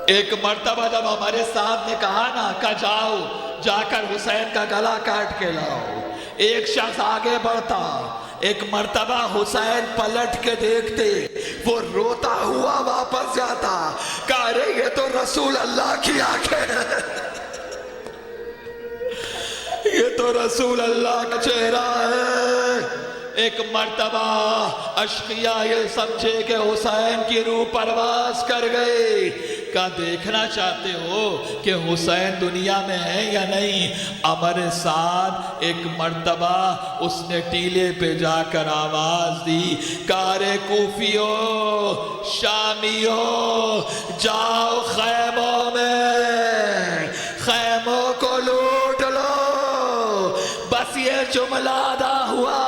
ایک مرتبہ جب ہمارے صاحب نے کہا نا کہ جاؤ جا کر حسین کا گلا کاٹ کے لاؤ، ایک شخص آگے بڑھتا. ایک مرتبہ حسین پلٹ کے دیکھتے، وہ روتا ہوا واپس جاتا. کہا رہے یہ تو رسول اللہ کی آنکھیں ہیں، یہ تو رسول اللہ کا چہرہ ہے. ایک مرتبہ اشقیاء یہ سمجھے کہ حسین کی روح پرواز کر گئی. کہا دیکھنا چاہتے ہو کہ حسین دنیا میں ہے یا نہیں؟ ہمارے ساتھ ایک مرتبہ اس نے ٹیلے پہ جا کر آواز دی، کارے کوفیو شامیو جاؤ خیموں میں، خیموں کو لوٹ لو. بس یہ جملہ ادا ہوا.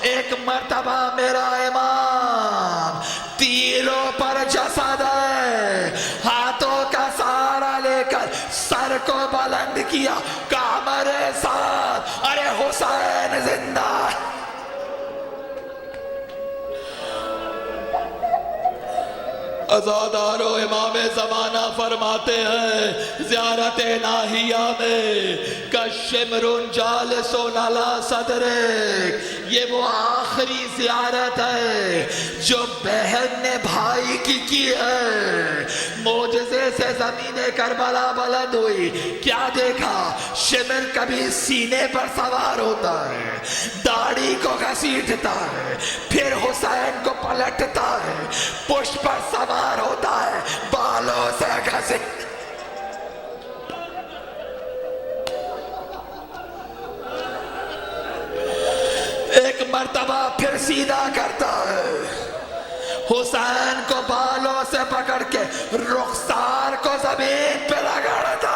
ایک مرتبہ میرا امام تیروں پر جسد ہے، ہاتھوں کا سہارا لے کر سر کو بلند کیا. کہا میرے ساتھ ارے حسین زندہ ہے. عزادارو امام زمانہ فرماتے ہیں زیارت ناہیہ میں کشمر جالس علی صدرک، یہ وہ آخری زیارت ہے جو بہن نے بھائی کی ہے. معجزے سے زمین کربلا بلند ہوئی. کیا دیکھا؟ شمر کبھی سینے پر سوار ہوتا ہے، داڑھی کو گھسیٹتا ہے، پھر حسین کو پلٹتا ہے، پشت پر سوار ہوتا ہے، بالوں سے گھسیٹ. ایک مرتبہ پھر سیدھا کرتا ہے، حسین کو بالوں سے پکڑ کے رخسار کو زمین پہ رگڑتا.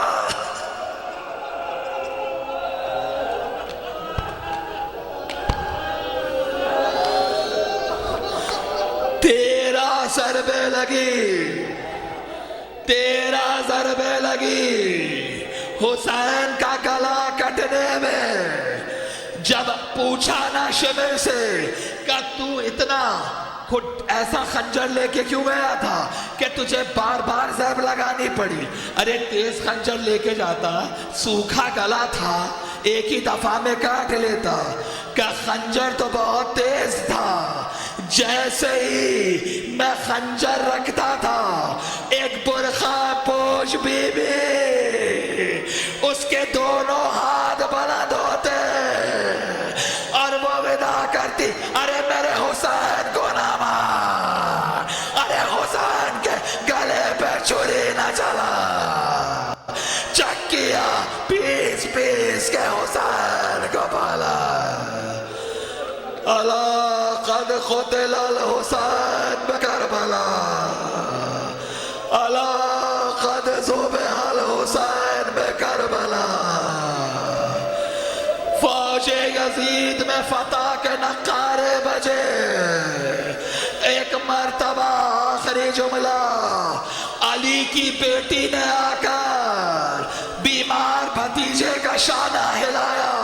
ضربے لگی، 13 ضربے لگی حسین کا گلا کٹنے میں. جب پوچھا نا شمر سے کہ تو اتنا ایسا خنجر لے کے کیوں گیا تھا کہ تجھے بار بار ضرب لگانی پڑی؟ ارے تیز خنجر لے کے جاتا، سوکھا گلا تھا، ایک ہی دفعہ میں کاٹ لیتا. کہ خنجر تو بہت تیز تھا. جیسے ہی میں خنجر رکھتا تھا، ایک برقع پوش بی بی اس کے دونوں ہاتھ بلند ہوتے اور وہ ودا کرتی، ارے میرے حسین کو نہ مار، ارے حسین کے گلے پہ چھری نہ چلا. چکیا پیس پیس کے حسین کو پالا. اللہ قد قتل الحسین بکربلا، اللہ قد ذبح الحسین بکربلا. فوج یزید میں فتح کے نقارے بجے. ایک مرتبہ آخری جملہ علی کی بیٹی نے آ کر بیمار بھتیجے کا شانہ ہلایا.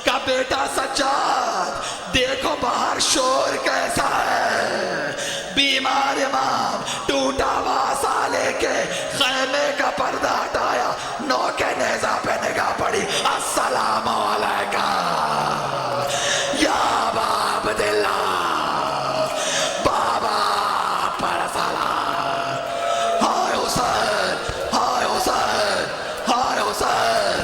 کا بیٹا سجاد دیکھو باہر شور کیسا ہے. بیمار امام ٹوٹا واسا لے کے خیمے کا پردہ ہٹایا، نو کے نیزہ پہ نگاہ پڑی، السلام علیکہ یا ابا عبداللہ، بابا پر سلام. ہائے حسین، ہائے حسین، ہائے حسین.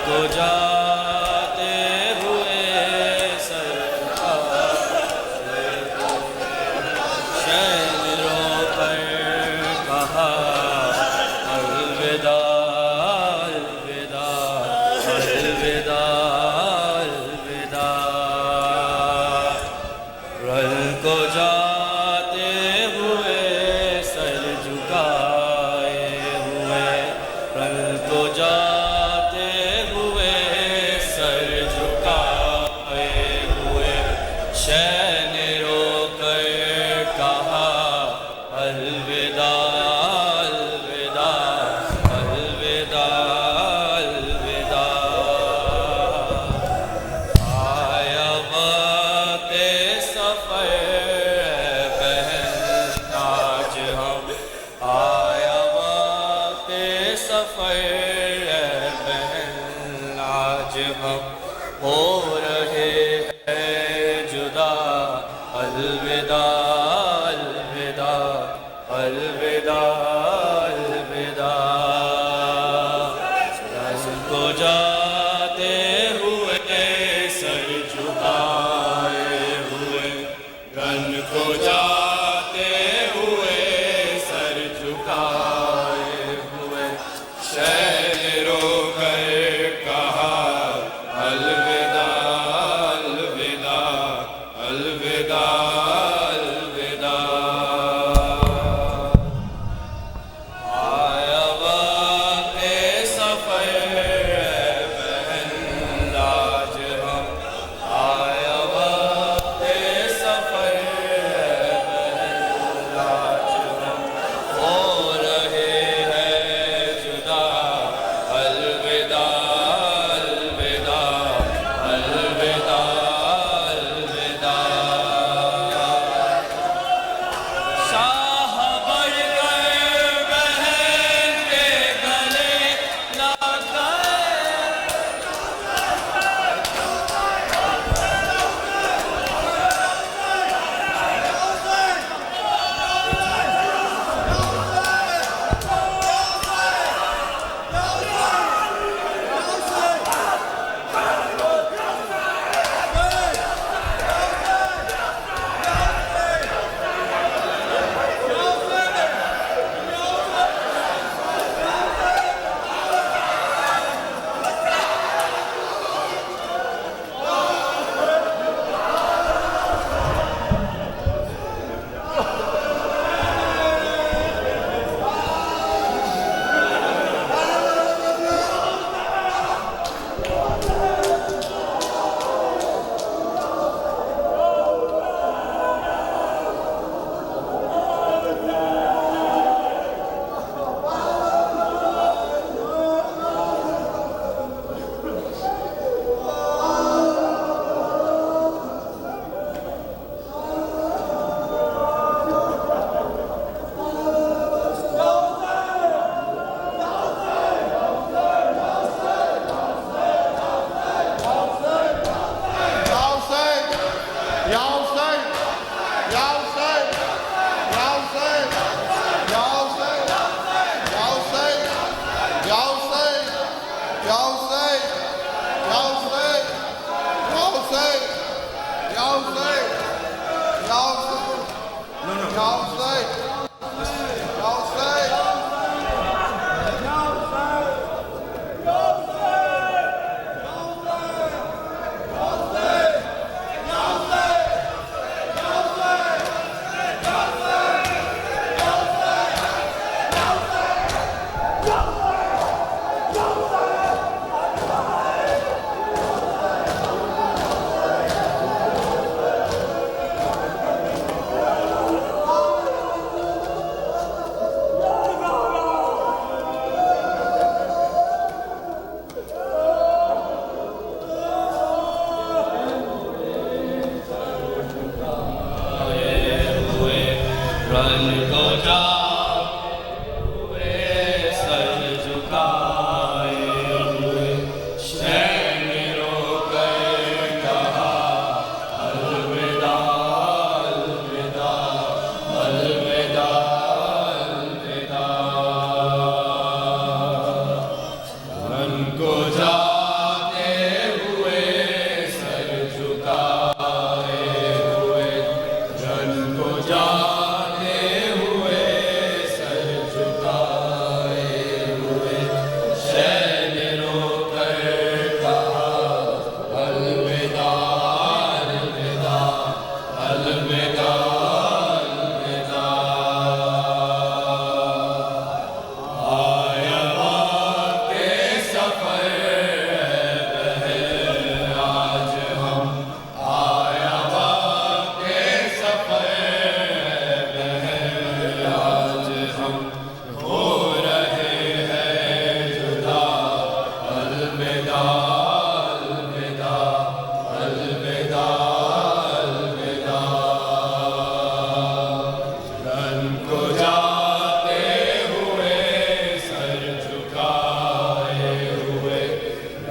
کو آج ہم ہو رہے ہیں جدا، الوداع الوداع الوداع الوداع، رن کو جاتے ہوئے سر جھکائے ہوئے، رن کو جاتے ہوئے سر جھکائے ہوئے، شہر رو کر کہا الوداع الوداع الوداع الوداع۔ آیا وقت سفر بہن آج ہم، آیا وقت سفر بہن آج ہم، ہو رہے ہیں جدا، الوداع الوداع الوداع الوداع۔ شاہ بڑھ کر بہن کے گلے لگ گئے، رن کو جاتے ہوئے سر جھکائے ہوئے، شہر رو کر کہا الوداع الوداع الوداع الوداع۔ رن کو جاتے ہوئے سر جھکائے ہوئے، رن کو جاتے ہوئے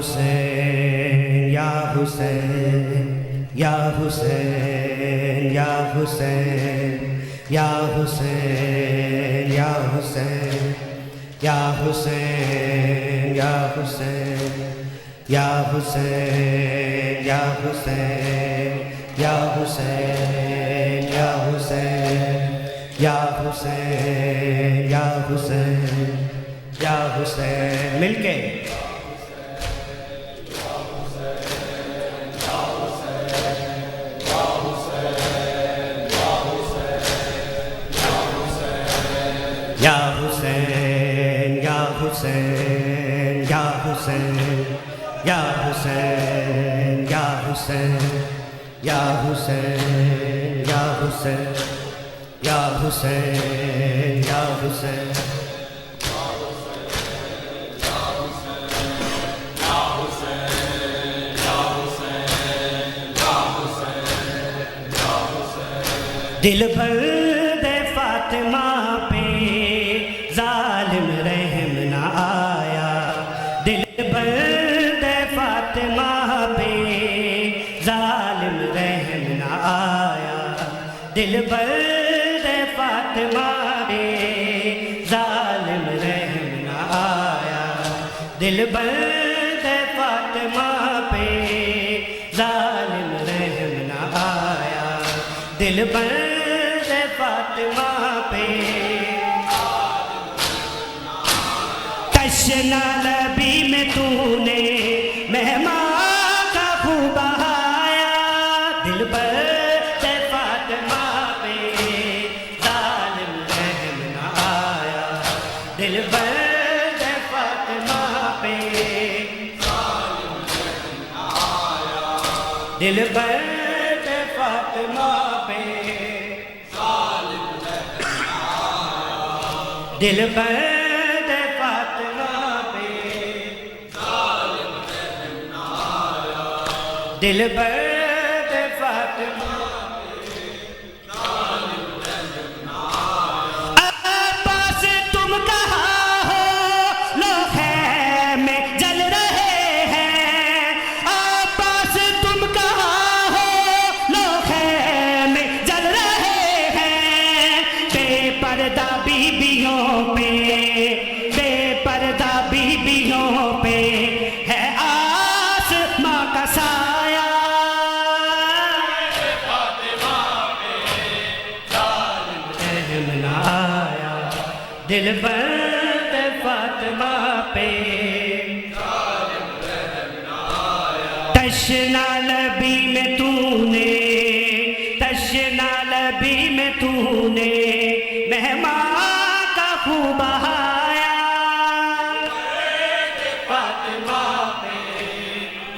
حسین یا حسین یا حسین یا حسین یا حسین یا حسین یا حسین یا حسین یا حسین یا حسین یا حسین یا حسین یا حسین یا حسین یا حسین مل کے یا حسین یا حسین یا حسین یا حسین یا حسین یا حسین یا حسین یا حسین یا حسین دل بھر دے فاطمہ پہ ظالم رحم نہ آیا دل بھر دے فاطمہ پہ ظالم رحم نہ آیا دل بھر دے فاطمہ پہ ظالم رحم نہ آیا دل بھر دے فاطمہ پہ ظالم رحم نہ آیا دل بھر دے فاطمہ پہ تشنا لبی میں تو نے مہمان کا خوب بہایا دل بھر دے فاطمہ پہ ظالم رحم نہ آیا دل بھر دے فاطمہ پہ ظالم رحم نہ آیا دل بھر دے فاطمہ پہ ظالم رحم نہ آیا دل بھر دے فاطمہ پہ ظالم رحم نہ آیا دل بھر دے فاطمہ پہ ظالم رحم نہ آیا عباس تم کہاں ہو لو خیمے جل رہے ہیں عباس تم کہاں ہو لو خیمے جل رہے ہیں بے پردہ بیویوں پہ بے پردہ بیویوں پہ ہے آسماں کا سایہ فاطمہ پہ ظالم رحم نہ آیا دل بھر دے فاطمہ پہ ظالم رحم نہ آیا تشنا لبی میں تو نے تشنا لبی میں تو نے مہمان کا خوب بہایا فاطمہ پہ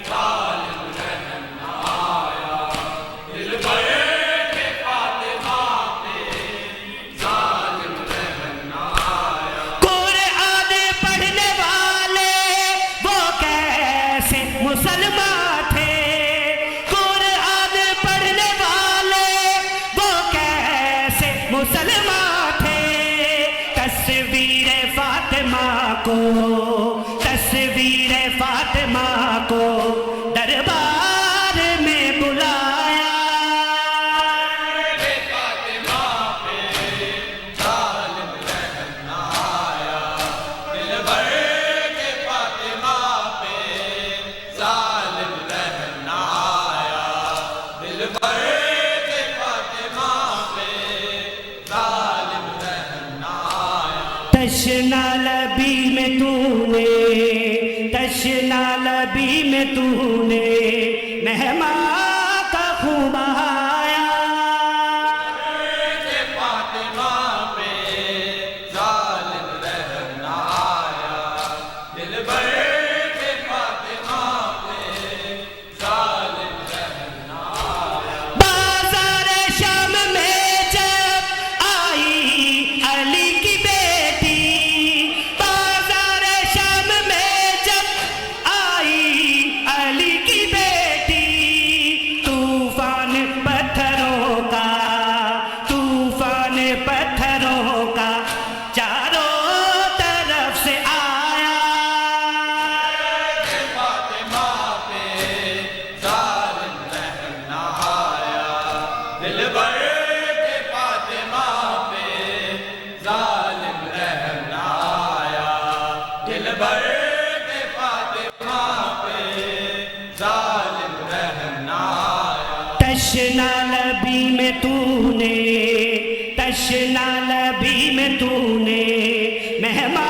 ظالم رحم نہ آیا دل بھر دے فاطمہ پہ ظالم رحم نہ آیا قرآن پڑھنے والے وہ کیسے مسلمان تھے قرآن پڑھنے والے وہ کیسے مسلمان تھے تصویر فاطمہ کو تصویر فاطمہ کو دربار میں بلایا فاطمہ پہ ظالم رحم نہ آیا دل بھر دے فاطمہ پہ ظالم رحم نہ آیا دل بھر دے فاطمہ پہ ظالم رحم نہ آیا تشنا لبی میں تو نے تشنا لبی میں تو نے مہمان کا خوب بہایا فاطمہ پہ ظالم رحم نہ آیا دل بھر دے فاطمہ پہ ظالم رحم نہ آیا تشنا لبی میں تو نے تشنا لبی میں تو نے مہماں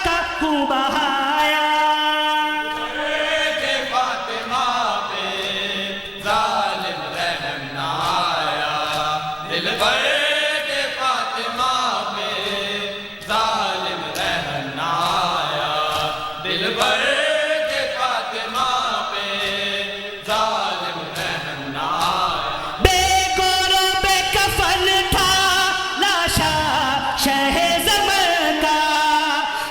کا خون بہایا کہ فاطمہ پہ ظالم رحم نہ آیا دل بھر کے فاطمہ پہ ظالم رحم نہ آیا دل بھر کے فاطمہ پہ ظالم رحم نہ آیا بے گور و بے کفن تھا لاشا شہ زمن کا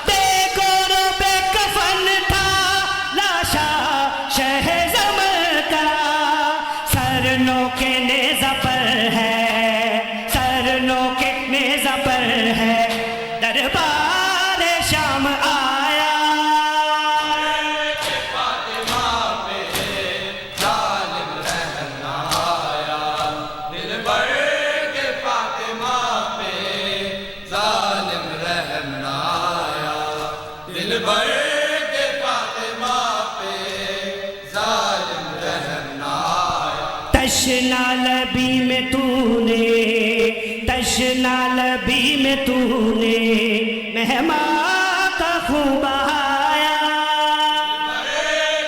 بے گور و بے کفن تھا لاشا شہ زمن کا سر نو کے نیزہ پر ہے سر نو کے نیزہ پر ہے دربار شام آیا کہ فاطمہ پہ ظالم رحم نہ آیا دل بھر کے فاطمہ پہ ظالم رحم نہ آیا دل بھر کے فاطمہ پہ ظالم رحم نہ آیا تشنا لبی میں تو نے تشنا لبی میں تو نے مہماں کا خون بہایا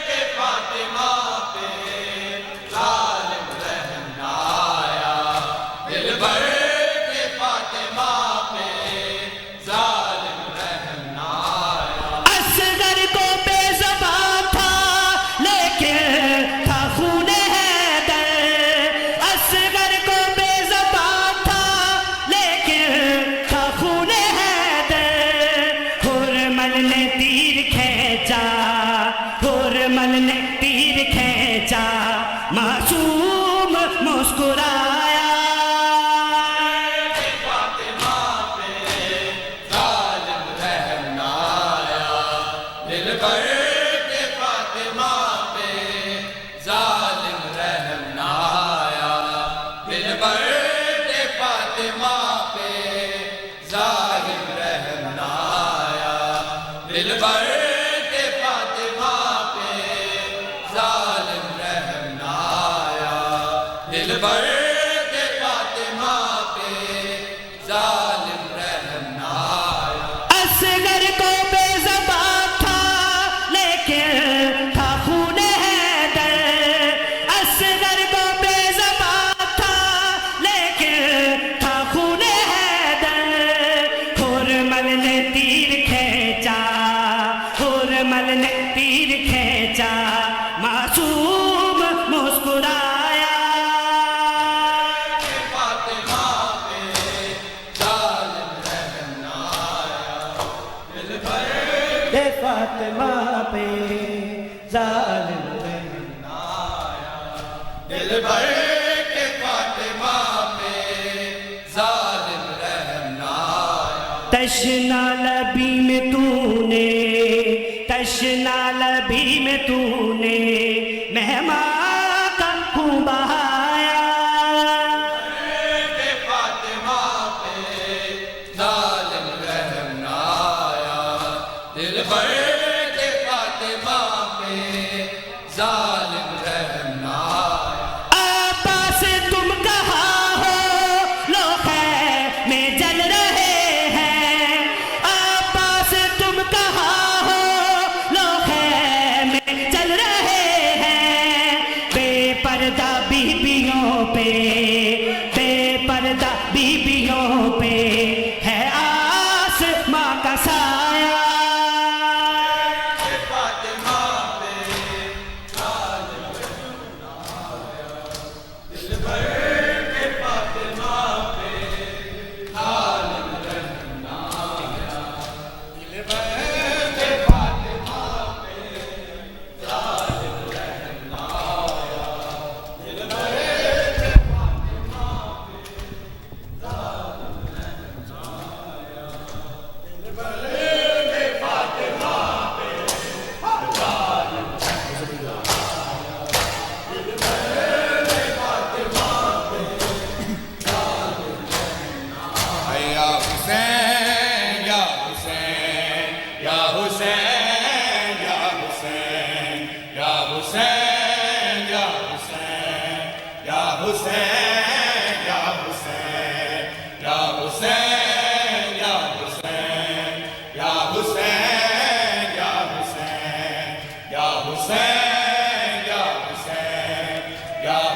کہ فاطمہ پہ ظالم رحم نہ آیا دل بھر کے فاطمہ پہ ظالم رحم نہ آیا اصغر کو بے زبان تھا لیکن تھا خون حیدر اصغر کو بے زبان تھا لیکن تھا خون حیدر حرمل نے تیر کھینچا حرمل نے تیر کھینچا معصوم مسکرایا کہ فاطمہ پہ ظالم رحم نہ آیا دل بھر کے فاطمہ پہ ظالم رحم نہ آیا دل بھر کے فاطمہ پہ ظالم رحم نہ آیا دل بھر کے فاطمہ پہ ظالم رحم نہ آیا دل بھر کے فاطمہ پہ ظالم رحم نہ آیا اصغر کو بے زبان تھا لیکن تھا خون حیدر اصغر کو بے زبان تھا لیکن تھا خون حیدر حرمل نے تیر کھینچا حرمل نے تیر کھینچا معصوم مسکرایا کہ فاطمہ پہ ظالم رحم نہ آیا دل بھر بے فاطمہ پہ ظالم رحم نہ آیا دل بھر کے فاطمہ پہ ظالم رحم نہ آیا تشنا لبی میں تو نے تشنا لبی میں تو نے مہماں کا خون بہایا کہ فاطمہ پہ ظالم رحم نہ آیا دل بھر کے فاطمہ پہ ظالم رحم نہ آیا عباس تم کہاں ہو لو خیر میں جل رہے ہیں عباس تم کہاں ہو لو خیر میں جل رہے ہیں بے پردہ بیویوں پہ بے پردہ بیویوں پہ ہے آسماں کا سایہ کہ فاطمہ پہ ظالم رحم نہ آیا دل بھر کے فاطمہ پہ ظالم رحم نہ آیا دل بھر کے فاطمہ پہ ظالم رحم نہ آیا دل بھر کے فاطمہ یا حسین یا حسین یا حسین یا حسین یا حسین یا حسین یا حسین یا حسین یا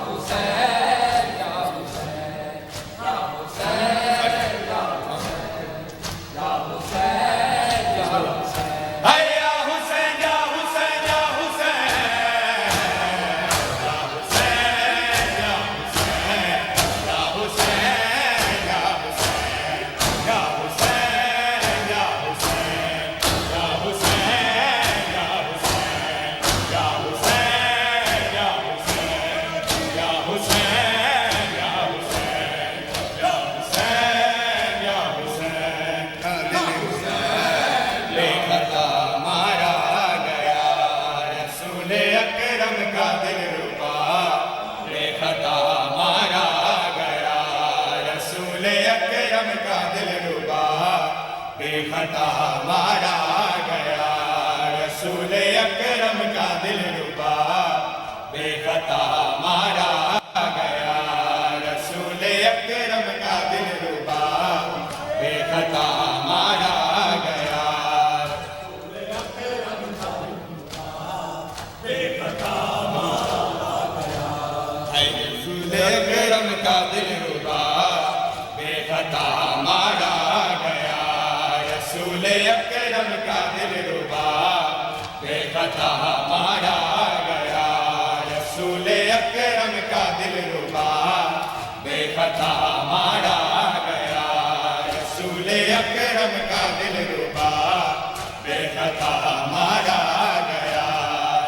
حسین یا رسول اکرم کا دل خطا مارا گیا رسول اکرم کا دل ربا بے خطا مارا گیا رسول اکرم کا دل ربا بے خطا مارا گیا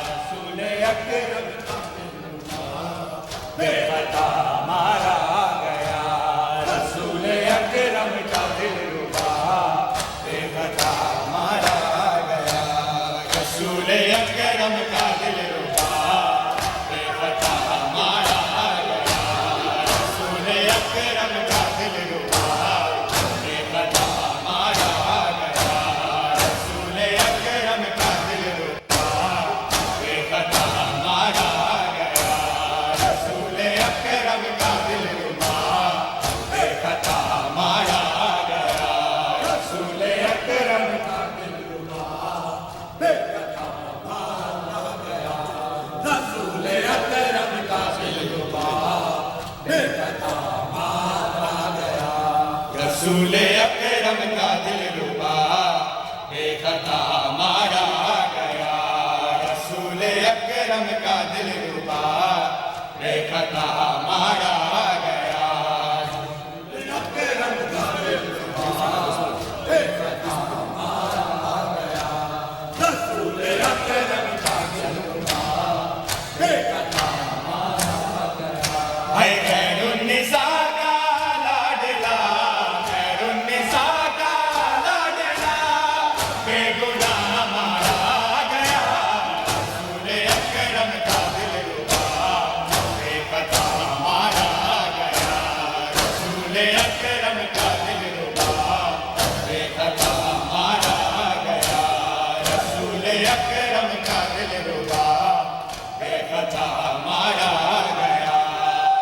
رسول اکرم کا دل ربا بے خطا مارا گیا رسول اکرم کا دل ربا بے خطا مارا گیا رسول اکرم کا دل ربا بے خطا مارا گیا رسول اکرم کا دل ربا بے خطا مارا گیا رسول اکرم کا دل ربا بے خطا مارا گیا رسول اکرم کا دل ربا بے خطا مارا گیا رسول اکرم کا دل ربا بے خطا مارا گیا رسول اکرم کا دل ربا بے خطا مارا گیا رسول اکرم کا دل ربا بے خطا مارا گیا رسول اکرم کا دل ربا بے خطا مارا گیا رسول اکرم کا دل ربا بے خطا مارا گیا رسول اکرم کا دل ربا بے خطا مارا گیا ہے خیر النساء کا لاڈلا خیر النساء کا لاڈلا بے گناہ مارا گیا رسول اکرم کا دل ربا بے خطا مارا گیا رسول اکرم کا دل ربا بے خطا مارا گیا رسول اکرم کا دل ربا بے خطا مارا گیا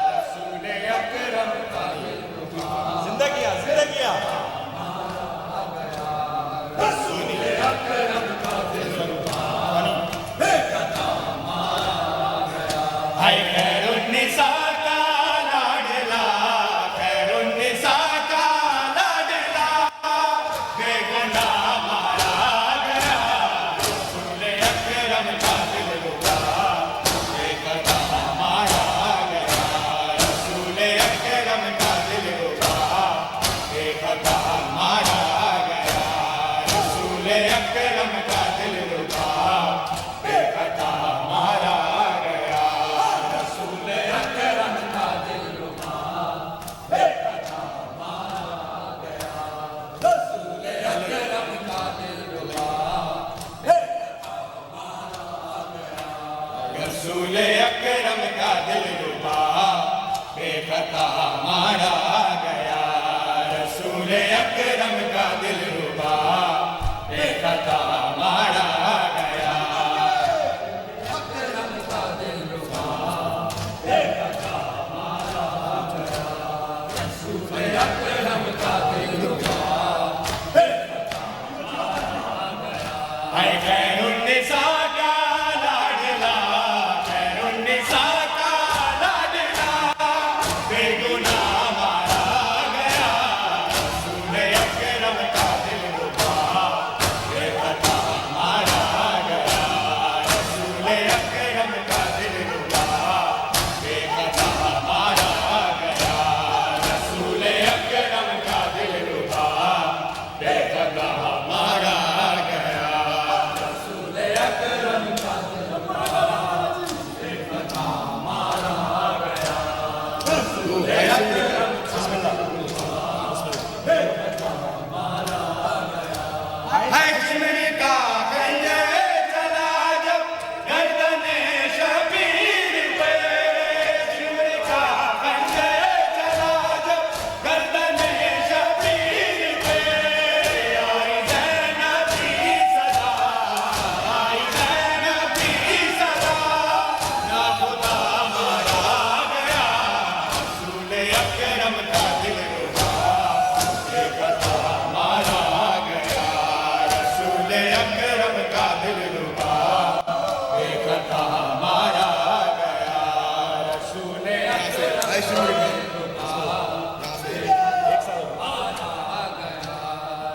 رسول اکرم کا دل ربا زندگیاں رسول اکرم کا دل ربا بے خطا مارا گیا ہے خیر النساء کا لاڈلا خیر النساء کا لاڈلا بے گناہ مارا گیا رسول اکرم کا دل ربا بے خطا مارا گیا رسول اکرم کا دل ربا بے خطا مارا گیا رسول اکرم کا دل ربا بے خطا مارا گیا رسول اکرم کا دل ربا بے خطا مارا گیا رسول اکرم کا دل ربا بے خطا مارا گیا رسول اکرم کا دل ربا بے خطا مارا گیا رسول اکرم کا دل ربا بے خطا مارا گیا اکرم کا دل ربا بے خطا مارا گیا رسول اکرم کا دل ربا بے خطا مارا گیا ہے خیر النساء کا لاڈلا خیر النساء کا لاڈلا بے گناہ مارا گیا رسول اکرم کا دل ربا بے خطا مارا گیا رسول اکرم کا دل ربا بے خطا مارا گیا رسول اکرم کا دل ربا بے خطا مارا گیا رسول اکرم کا دل ربا بے خطا مارا گیا رسول اکرم کا دل ربا بے خطا مارا گیا ہے چمن کا خنجر چلا جب گردن شبیر پہ چمن کا خنجر چلا جب گردن شبیر پہ آئی زینب کی صدا آئی زینب کی صدا نہ خدا مارا گیا رسول اکرم کا دل ربا بے خطا مارا گیا رسول اکرم کا دل ربا بے خطا مارا گیا رسول اکرم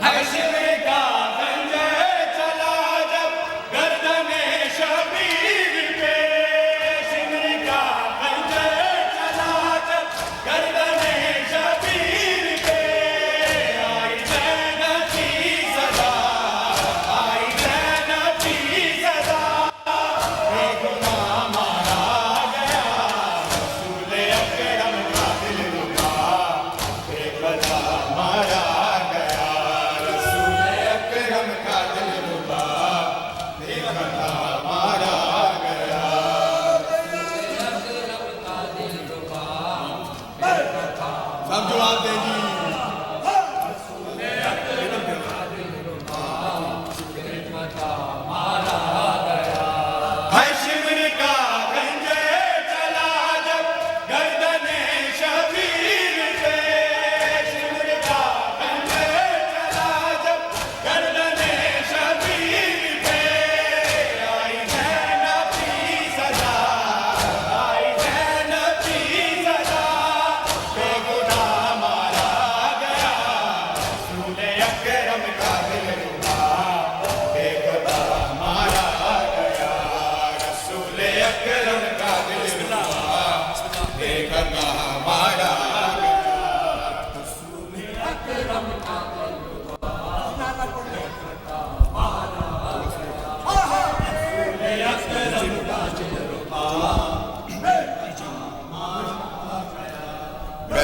ہے شمر کا خنجر چلا جب گردن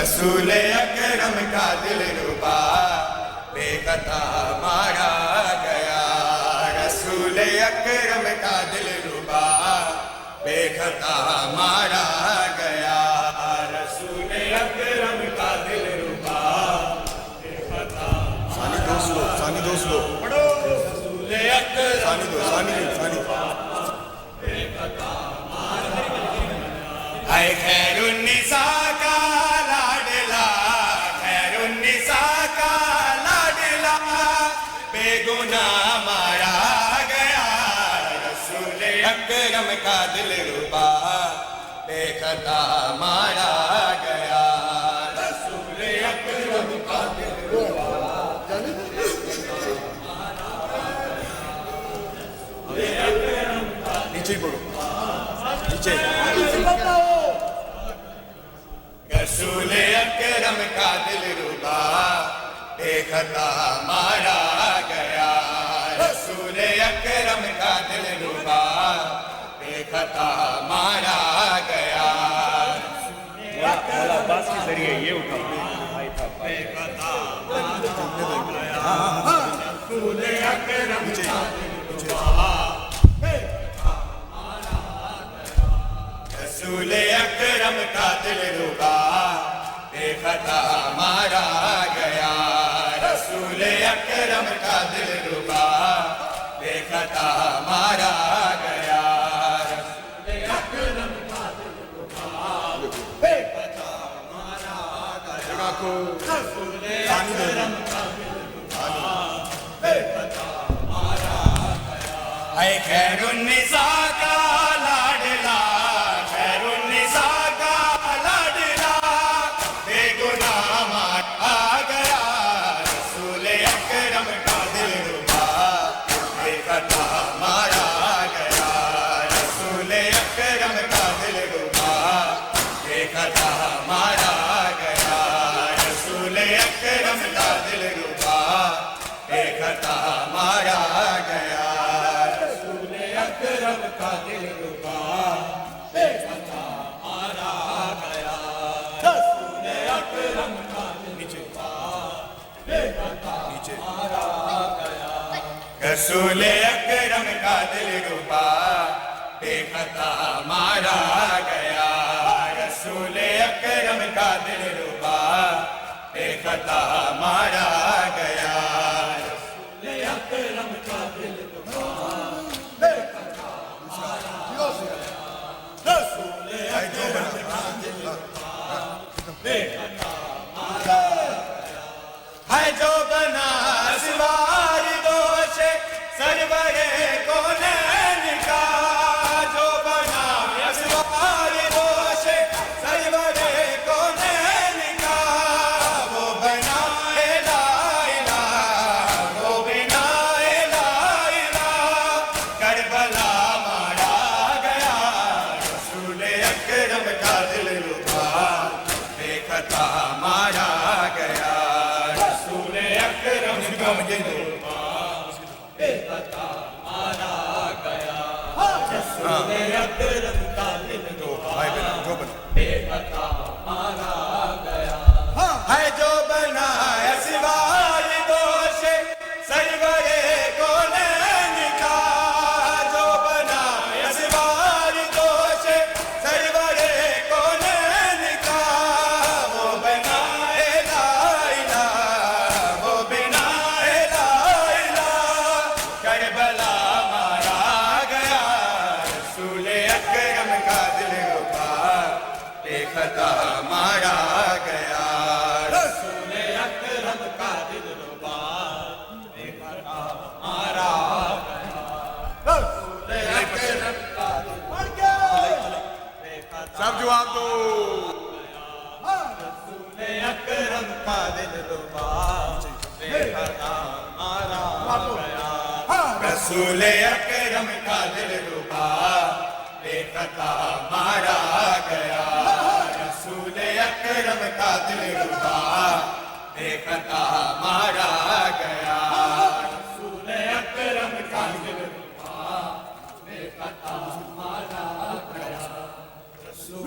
رسول اکرم کا دل ربا بے خطا مارا گیا رسول اکرم کا دل ربا بے خطا مارا گیا رسول اکرم کا دل ربا بے خطا ثانی دوستو پڑھو رسول اکرم بے خطا مارا گیا اے خیر النساء کا لاڈلا خیر النساء کا لاڈلا بے گناہ مارا گیا رسول اکرم کا دل ربا بے خطا مارا گیا رسول اکرم کا دل ربا نیچے پڑھو نیچے رسول اکرم کا دل ربا بے خطا مارا گیا رسول اکرم کا دل ربا بے خطا مارا گیا مولا عباس کے ذریعے یہ اٹھا بے خطا مارا گیا رسول اکرم کا دل ربا بے خطا مارا گیا رسول اکرم کا دل ربا بے خطا مارا گیا رسول اکرم کا دل ربا بے خطا مارا گیا رسول اکرم کا دل ربا بے خطا مارا گیا رسول اکرم کا دل ربا بے خطا مارا گیا اے خیر النساء کا لاڈلا خیر النساء کا لاڈلا بے گناہ مارا گیا رسول اکرم کا دل ربا بے خطا مارا گیا رسول اکرم کا دل ربا بے خطا مارا گیا رسول اکرم کا دل ربا بے خطا مارا گیا رسول اکرم کا دل ربا بے خطا مارا گیا رسول اکرم کا دل ربا بے خطا مارا گیا رسول اکرم کا دل ربا بے خطا مارا گیا رسول اکرم کا دل ربا بے خطا مارا گیا رسول اکرم کا دل ربا بے خطا مارا گیا رسول اکرم کا دل ربا بے خطا مارا گیا ہے جو بنا سوار دوش سرور کونین کا جو بنا سوار دوش سرور کونین کا وہ بنا لا الہ وہ بنا لا الہ کربلا مارا گیا رسول اکرم کا دل ربا بے خطا مارا گیا رسول اکرم کا دل ربا بے خطا مارا گیا رسول اکرم کا دل ربا بے خطا مارا گیا ہے جو بنا سوار دوش سرور کونین کا جو بنا سوار دوش سرور کونین کا وہ بنا لا الہ وہ بنا لا الہ کربلا مارا گیا رسول اکرم کا دل ربا بے خطا مارا گیا رسول اکرم کا دل ربا بے خطا مارا گیا رسول اکرم کا دل ربا بے خطا سب جواب دو رسول اکرم کا دل ربا بے خطا مارا گیا رسول اکرم کا دل ربا بے خطا مارا گیا رسول اکرم کا دل ربا بے خطا مارا گیا رسول اکرم کا دل ربا بے خطا مارا گیا رسول